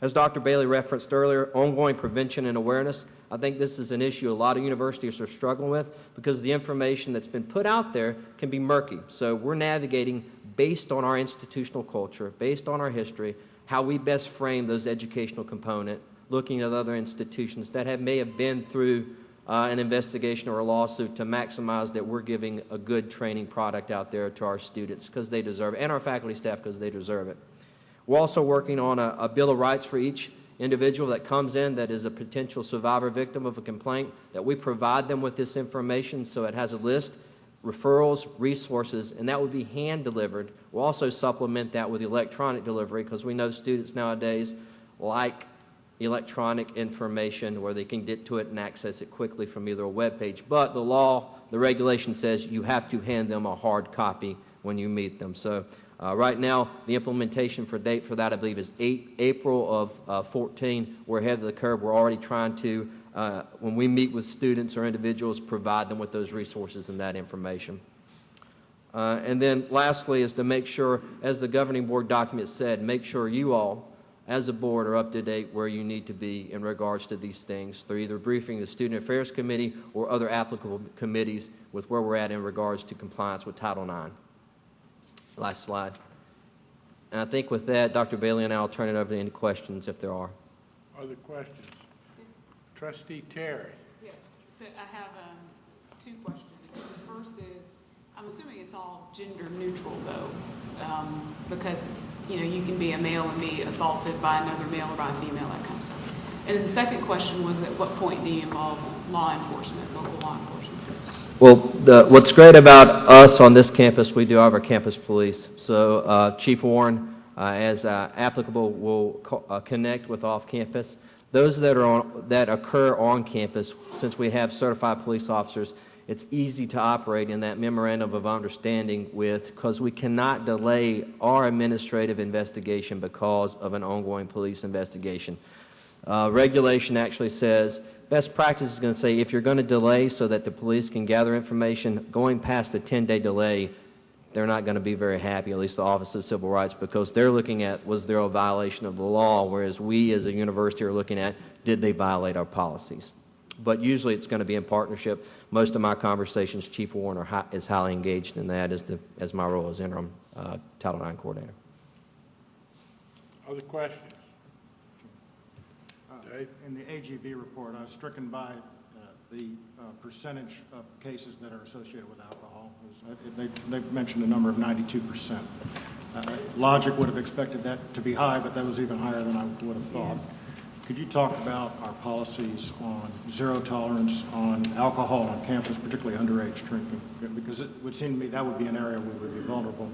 As Dr. Bailey referenced earlier, ongoing prevention and awareness. I think this is an issue a lot of universities are struggling with because the information that's been put out there can be murky. So we're navigating based on our institutional culture, based on our history, how we best frame those educational component, looking at other institutions that may have been through an investigation or a lawsuit to maximize that we're giving a good training product out there to our students because they deserve it, and our faculty staff because they deserve it. We're also working on a Bill of Rights for each individual that comes in that is a potential survivor victim of a complaint, that we provide them with this information so it has a list, referrals, resources, and that would be hand-delivered. We'll also supplement that with electronic delivery because we know students nowadays like electronic information where they can get to it and access it quickly from either a web page. But the law, the regulation says you have to hand them a hard copy when you meet them. So right now, the implementation date for that, I believe, is April of 14. We're ahead of the curve. We're already trying to, when we meet with students or individuals, provide them with those resources and that information. And then lastly is to make sure, as the governing board document said, make sure you all, as a board, are up to date where you need to be in regards to these things through either briefing the Student Affairs Committee or other applicable committees with where we're at in regards to compliance with Title IX. Last slide. And I think with that, Dr. Bailey and I will turn it over to any questions if there are. Other questions? Trustee Terry. Yes, so I have two questions. The first is, I'm assuming it's all gender neutral though, because you can be a male and be assaulted by another male or by a female, that kind of stuff. And then the second question was, at what point do you involve law enforcement, local law enforcement? Well, what's great about us on this campus, we do have our campus police. So Chief Warren, as applicable, will connect with off-campus. Those that occur on campus, since we have certified police officers, it's easy to operate in that memorandum of understanding because we cannot delay our administrative investigation because of an ongoing police investigation. Regulation actually says, best practice is going to say if you're going to delay so that the police can gather information, going past the 10-day delay, they're not going to be very happy, at least the Office of Civil Rights, because they're looking at was there a violation of the law, whereas we as a university are looking at did they violate our policies. But usually it's going to be in partnership. Most of my conversations, Chief Warren is highly engaged in that as my role as interim Title IX coordinator. Other questions? Dave? In the AGB report, I was stricken by the percentage of cases that are associated with alcohol. They've mentioned a number of 92%. Logic would have expected that to be high, but that was even higher than I would have thought. Could you talk about our policies on zero tolerance on alcohol on campus, particularly underage drinking? Because it would seem to me that would be an area we would be vulnerable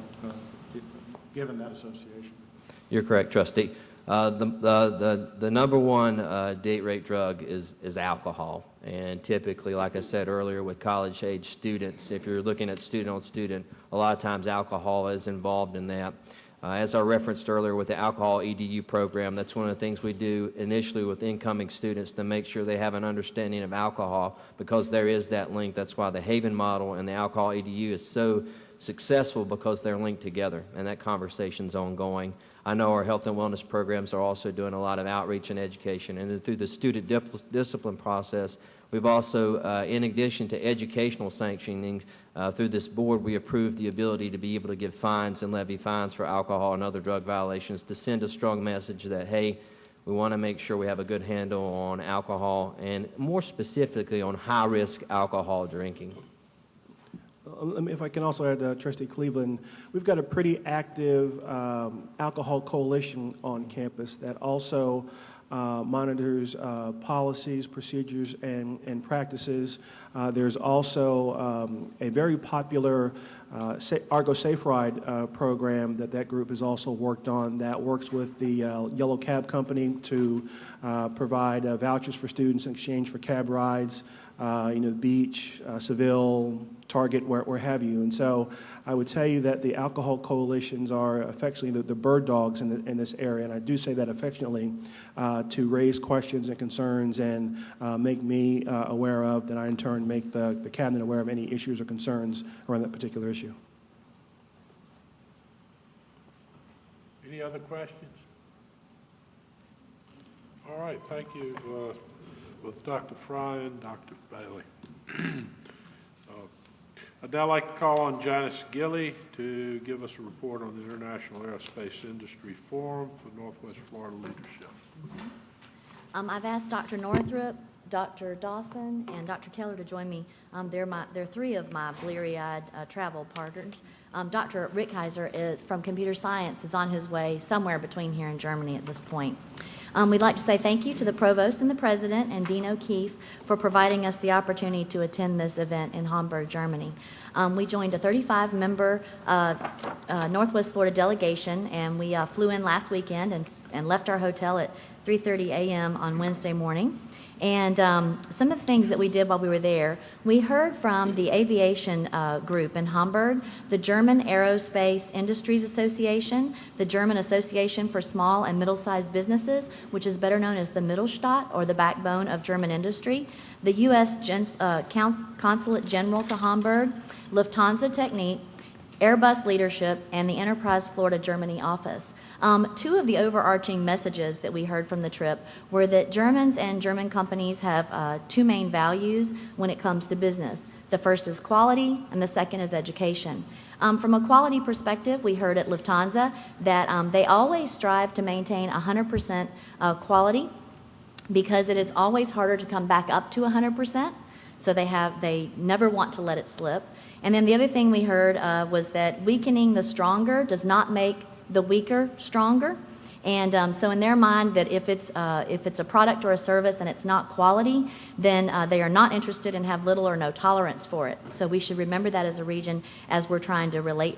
given that association. You're correct, Trustee. The number one date rape drug is alcohol. And typically, like I said earlier, with college-age students, if you're looking at student on student, a lot of times alcohol is involved in that. As I referenced earlier with the alcohol EDU program, that's one of the things we do initially with incoming students to make sure they have an understanding of alcohol because there is that link. That's why the Haven model and the alcohol EDU is so successful because they're linked together and that conversation's ongoing. I know our health and wellness programs are also doing a lot of outreach and education, and then through the student discipline process, we've also, in addition to educational sanctioning, through this board, we approved the ability to be able to give fines and levy fines for alcohol and other drug violations to send a strong message that, hey, we want to make sure we have a good handle on alcohol and more specifically on high-risk alcohol drinking. If I can also add, Trustee Cleveland, we've got a pretty active alcohol coalition on campus that also monitors policies, procedures, and practices. There's also a very popular Argo Safe Ride program that group has also worked on that works with the Yellow Cab Company to provide vouchers for students in exchange for cab rides, the beach, Seville, Target, where have you. And so I would tell you that the alcohol coalitions are affectionately the bird dogs in this area, and I do say that affectionately to raise questions and concerns and make me aware of, that I in turn make the cabinet aware of any issues or concerns around that particular issue. Any other questions? All right, thank you, both Dr. Fry and Dr. Bailey. I'd now like to call on Janice Gilley to give us a report on the International Aerospace Industry Forum for Northwest Florida Leadership. I've asked Dr. Northrup, Dr. Dawson, and Dr. Keller to join me. They're three of my bleary-eyed travel partners. Dr. Rickheiser from computer science is on his way somewhere between here and Germany at this point. We'd like to say thank you to the Provost and the President and Dean O'Keefe for providing us the opportunity to attend this event in Hamburg, Germany. We joined a 35-member Northwest Florida delegation, and we flew in last weekend and left our hotel at 3:30 a.m. on Wednesday morning. And some of the things that we did while we were there, we heard from the aviation group in Hamburg, the German Aerospace Industries Association, the German Association for Small and Middle-Sized Businesses, which is better known as the Mittelstadt, or the backbone of German industry, the U.S. Consulate General to Hamburg, Lufthansa Technik, Airbus Leadership, and the Enterprise Florida Germany office. Two of the overarching messages that we heard from the trip were that Germans and German companies have two main values when it comes to business. The first is quality, and the second is education. From a quality perspective, we heard at Lufthansa that they always strive to maintain 100% quality because it is always harder to come back up to 100%, so they never want to let it slip. And then the other thing we heard was that weakening the stronger does not make the weaker stronger. And so in their mind, that if it's a product or a service and it's not quality, then they are not interested and have little or no tolerance for it. So we should remember that as a region as we're trying to relate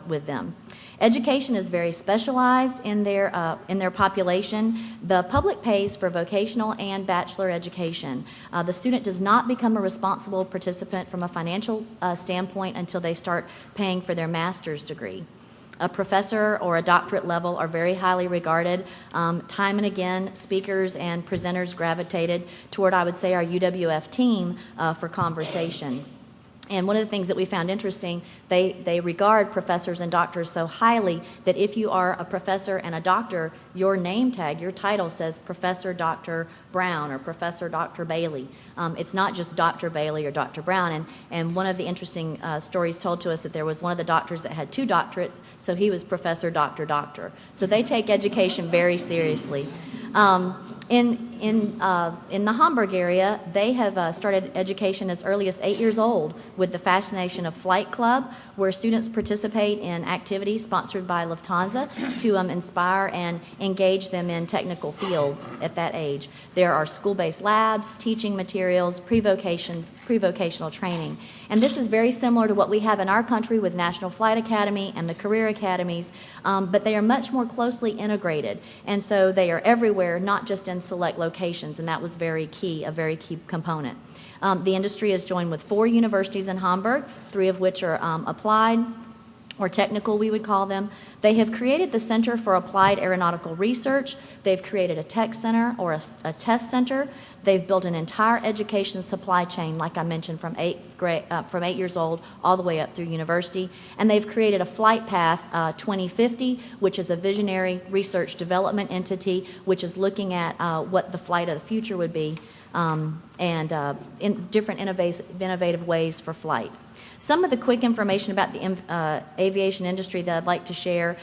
with them. Education is very specialized in their population. The public pays for vocational and bachelor education. The student does not become a responsible participant from a financial standpoint until they start paying for their master's degree. A professor or a doctorate level are very highly regarded. Time and again, speakers and presenters gravitated toward, I would say, our UWF team for conversation. And one of the things that we found interesting, they regard professors and doctors so highly that if you are a professor and a doctor, your name tag, your title says Professor Dr. Brown or Professor Dr. Bailey. It's not just Dr. Bailey or Dr. Brown. And one of the interesting stories told to us that there was one of the doctors that had 2 doctorates, so he was Professor Dr. Doctor. So they take education very seriously. In the Hamburg area, they have started education as early as 8 years old with the Fascination of Flight Club, where students participate in activities sponsored by Lufthansa to inspire and engage them in technical fields at that age. There are school-based labs, teaching materials, pre-vocational training. And this is very similar to what we have in our country with National Flight Academy and the career academies, but they are much more closely integrated. And so they are everywhere, not just in select locations, and that was a very key component. The industry is joined with 4 universities in Hamburg, 3 of which are applied or technical, we would call them. They have created the Center for Applied Aeronautical Research. They've created a tech center or a test center. They've built an entire education supply chain, like I mentioned, from 8 years old all the way up through university. And they've created a Flight Path 2050, which is a visionary research development entity, which is looking at what the flight of the future would be and in different innovative ways for flight. Some of the quick information about the aviation industry that I'd like to share,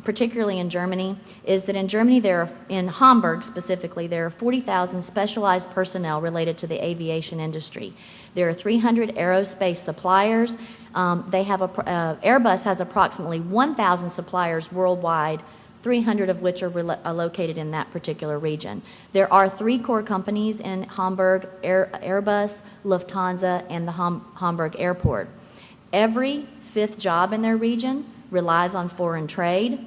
particularly in Germany, is that in Germany, in Hamburg specifically, there are 40,000 specialized personnel related to the aviation industry. There are 300 aerospace suppliers. Airbus has approximately 1,000 suppliers worldwide, 300 of which are located in that particular region. There are 3 core companies in Hamburg, Airbus, Lufthansa, and the Hamburg Airport. Every 5th job in their region relies on foreign trade.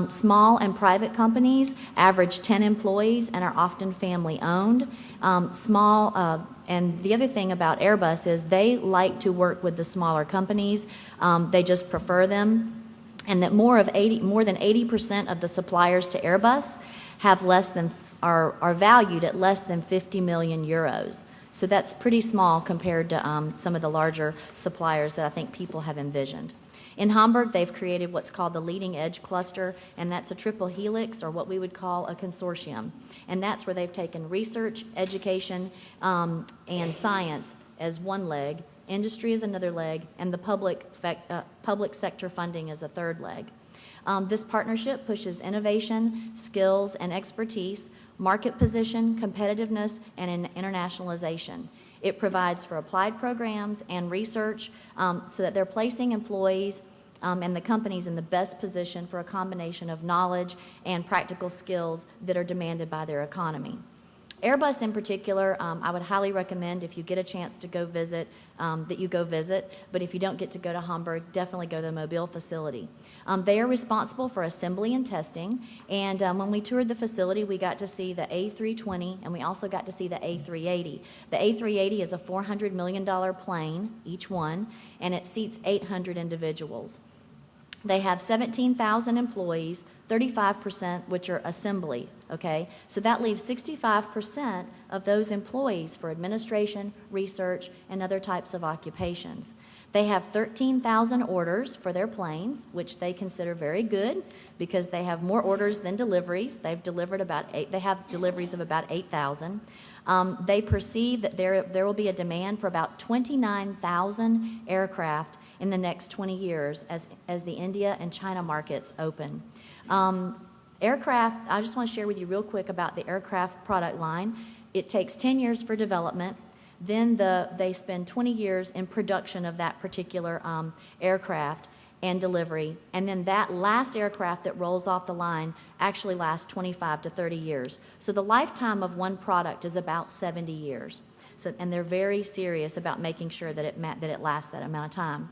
Small and private companies average 10 employees and are often family-owned. And the other thing about Airbus is they like to work with the smaller companies. They just prefer them. And that more than 80% of the suppliers to Airbus are valued at less than 50 million euros. So that's pretty small compared to some of the larger suppliers that I think people have envisioned. In Hamburg, they've created what's called the Leading Edge Cluster, and that's a triple helix, or what we would call a consortium. And that's where they've taken research, education, and science as one leg, industry is another leg, and the public sector funding is a third leg. This partnership pushes innovation, skills, and expertise, market position, competitiveness, and internationalization. It provides for applied programs and research so that they're placing employees and the companies in the best position for a combination of knowledge and practical skills that are demanded by their economy. Airbus in particular, I would highly recommend if you get a chance to go visit, that you go visit, but if you don't get to go to Hamburg, definitely go to the Mobile facility. They are responsible for assembly and testing, and when we toured the facility, we got to see the A320, and we also got to see the A380. The A380 is a $400 million plane, each one, and it seats 800 individuals. They have 17,000 employees, 35% which are assembly, okay? So that leaves 65% of those employees for administration, research, and other types of occupations. They have 13,000 orders for their planes, which they consider very good because they have more orders than deliveries. They have deliveries of about 8,000. They perceive that there will be a demand for about 29,000 aircraft in the next 20 years as the India and China markets open. Aircraft, I just want to share with you real quick about the aircraft product line. It takes 10 years for development. Then they spend 20 years in production of that particular aircraft and delivery. And then that last aircraft that rolls off the line actually lasts 25 to 30 years. So the lifetime of one product is about 70 years. So, and they're very serious about making sure that it lasts that amount of time.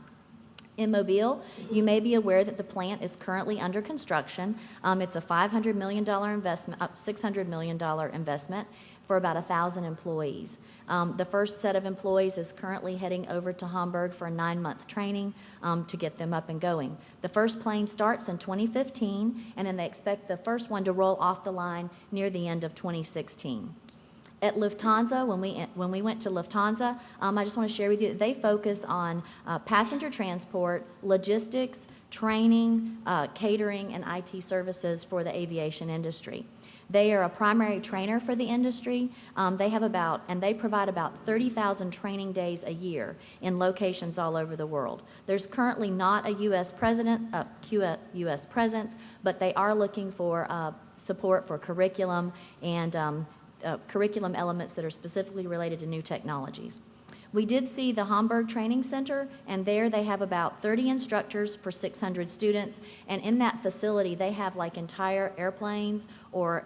In Mobile, you may be aware that the plant is currently under construction. It's a $500 million investment, $600 million investment for about 1,000 employees. The first set of employees is currently heading over to Hamburg for a 9-month training to get them up and going. The first plane starts in 2015, and then they expect the first one to roll off the line near the end of 2016. At Lufthansa, when we went to Lufthansa, I just want to share with you that they focus on passenger transport, logistics, training, catering, and IT services for the aviation industry. They are a primary trainer for the industry. They provide about 30,000 training days a year in locations all over the world. There's currently not a U.S. presence, but they are looking for support for curriculum and curriculum elements that are specifically related to new technologies. We did see the Hamburg Training Center, and there they have about 30 instructors for 600 students, and in that facility they have like entire airplanes or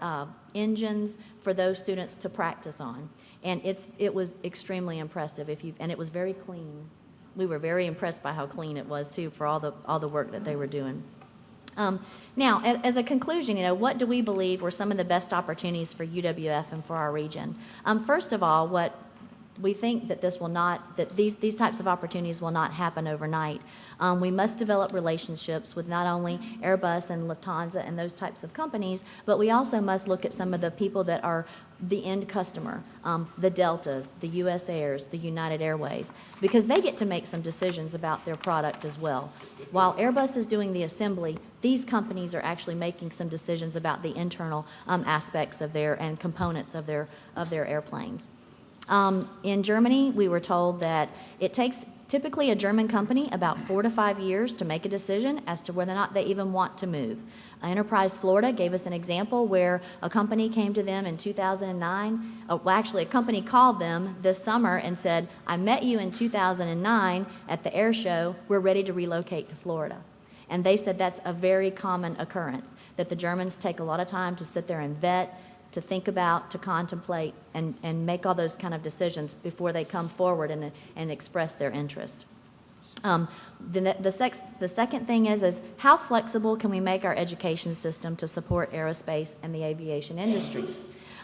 engines for those students to practice on. And it was extremely impressive, and it was very clean. We were very impressed by how clean it was too for all the work that they were doing. Now, as a conclusion, what do we believe were some of the best opportunities for UWF and for our region? First of all, what we think that these types of opportunities will not happen overnight. We must develop relationships with not only Airbus and Lufthansa and those types of companies, but we also must look at some of the people that are the end customer, the Deltas, the US Airs, the United Airways, because they get to make some decisions about their product as well. While Airbus is doing the assembly, these companies are actually making some decisions about the internal aspects of and components of their airplanes. In Germany, we were told that it takes typically a German company about 4 to 5 years to make a decision as to whether or not they even want to move. Enterprise Florida gave us an example where a company came to them in 2009. A company called them this summer and said, I met you in 2009 at the air show. We're ready to relocate to Florida. And they said that's a very common occurrence, that the Germans take a lot of time to sit there and vet, to think about, to contemplate, and make all those kind of decisions before they come forward and express their interest. The second thing is how flexible can we make our education system to support aerospace and the aviation industries?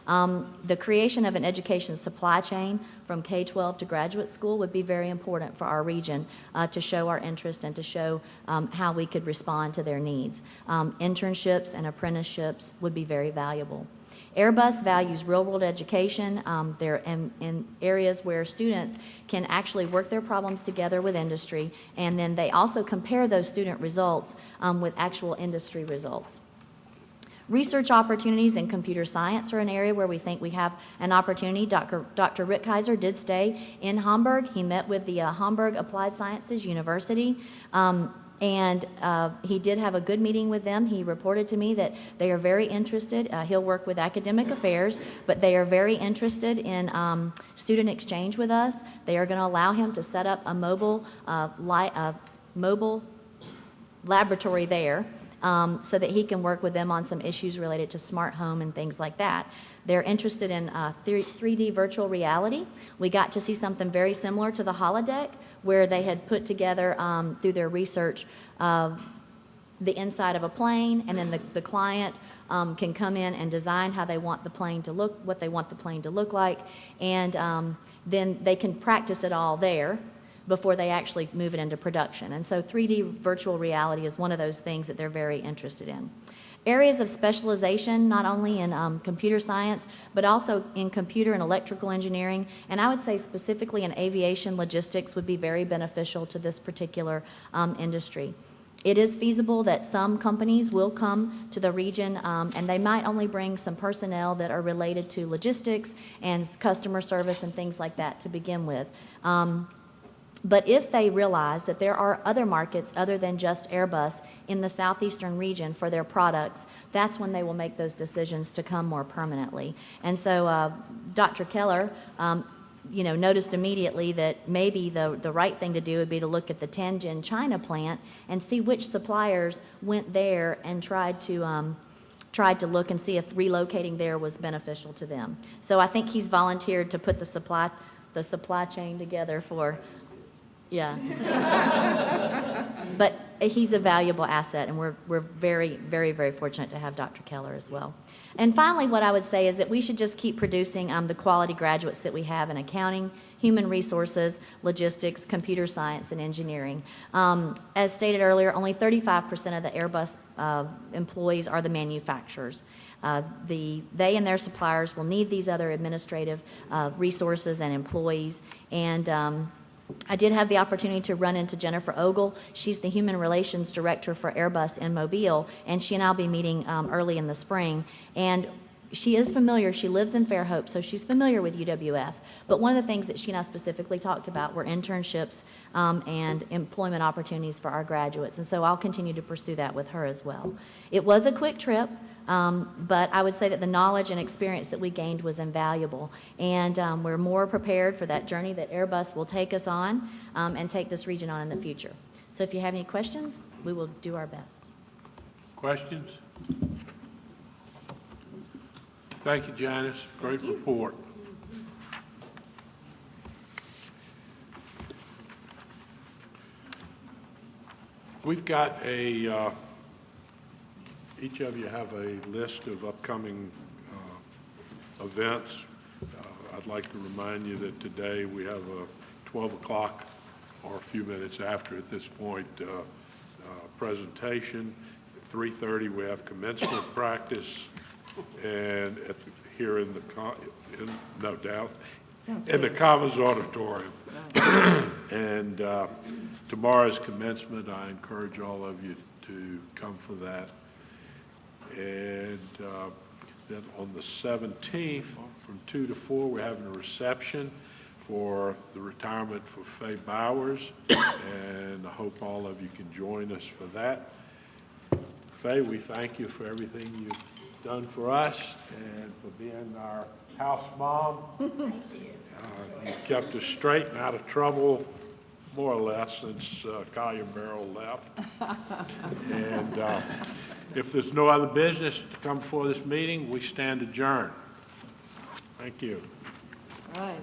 The creation of an education supply chain from K-12 to graduate school would be very important for our region to show our interest and to show how we could respond to their needs. Internships and apprenticeships would be very valuable. Airbus values real-world education. They're in areas where students can actually work their problems together with industry, and then they also compare those student results with actual industry results. Research opportunities in computer science are an area where we think we have an opportunity. Dr. Rick Kaiser did stay in Hamburg. He met with the Hamburg Applied Sciences University, and he did have a good meeting with them. He reported to me that they are very interested. He'll work with academic affairs, but they are very interested in student exchange with us. They are going to allow him to set up a mobile laboratory there, so that he can work with them on some issues related to smart home and things like that. They're interested in 3D virtual reality. We got to see something very similar to the holodeck, where they had put together, through their research, the inside of a plane, and then the client can come in and design how they want the plane to look, what they want the plane to look like, and then they can practice it all there before they actually move it into production. And so 3D virtual reality is one of those things that they're very interested in. Areas of specialization, not only in computer science, but also in computer and electrical engineering, and I would say specifically in aviation logistics would be very beneficial to this particular industry. It is feasible that some companies will come to the region, and they might only bring some personnel that are related to logistics and customer service and things like that to begin with. But if they realize that there are other markets other than just Airbus in the southeastern region for their products, that's when they will make those decisions to come more permanently. And so Dr. Keller noticed immediately that maybe the right thing to do would be to look at the Tianjin, China plant and see which suppliers went there and tried to look and see if relocating there was beneficial to them. So I think he's volunteered to put the supply chain together for. Yeah. But he's a valuable asset, and we're very, very, very fortunate to have Dr. Keller as well. And finally, what I would say is that we should just keep producing the quality graduates that we have in accounting, human resources, logistics, computer science, and engineering. As stated earlier, only 35% of the Airbus employees are the manufacturers. They and their suppliers will need these other administrative resources and employees, and I did have the opportunity to run into Jennifer Ogle. She's the Human Relations Director for Airbus in Mobile, and she and I will be meeting early in the spring. And she is familiar. She lives in Fairhope, so she's familiar with UWF. But one of the things that she and I specifically talked about were internships and employment opportunities for our graduates. And so I'll continue to pursue that with her as well. It was a quick trip. But I would say that the knowledge and experience that we gained was invaluable, and we're more prepared for that journey that Airbus will take us on and take this region on in the future. So if you have any questions, we will do our best. Questions? Thank you, Janice. Great report. We've got each of you have a list of upcoming events. I'd like to remind you that today we have a 12 o'clock or a few minutes after at this point presentation. At 3:30 we have commencement practice, and here in the Commons Auditorium. And tomorrow's commencement, I encourage all of you to come for that. And then on the 17th, from 2 to 4, we're having a reception for the retirement for Faye Bowers, and I hope all of you can join us for that. Faye, we thank you for everything you've done for us and for being our house mom. Thank you. You've kept us straight and out of trouble, more or less, since Collier Barrow left. And if there's no other business to come before this meeting, we stand adjourned. Thank you. All right.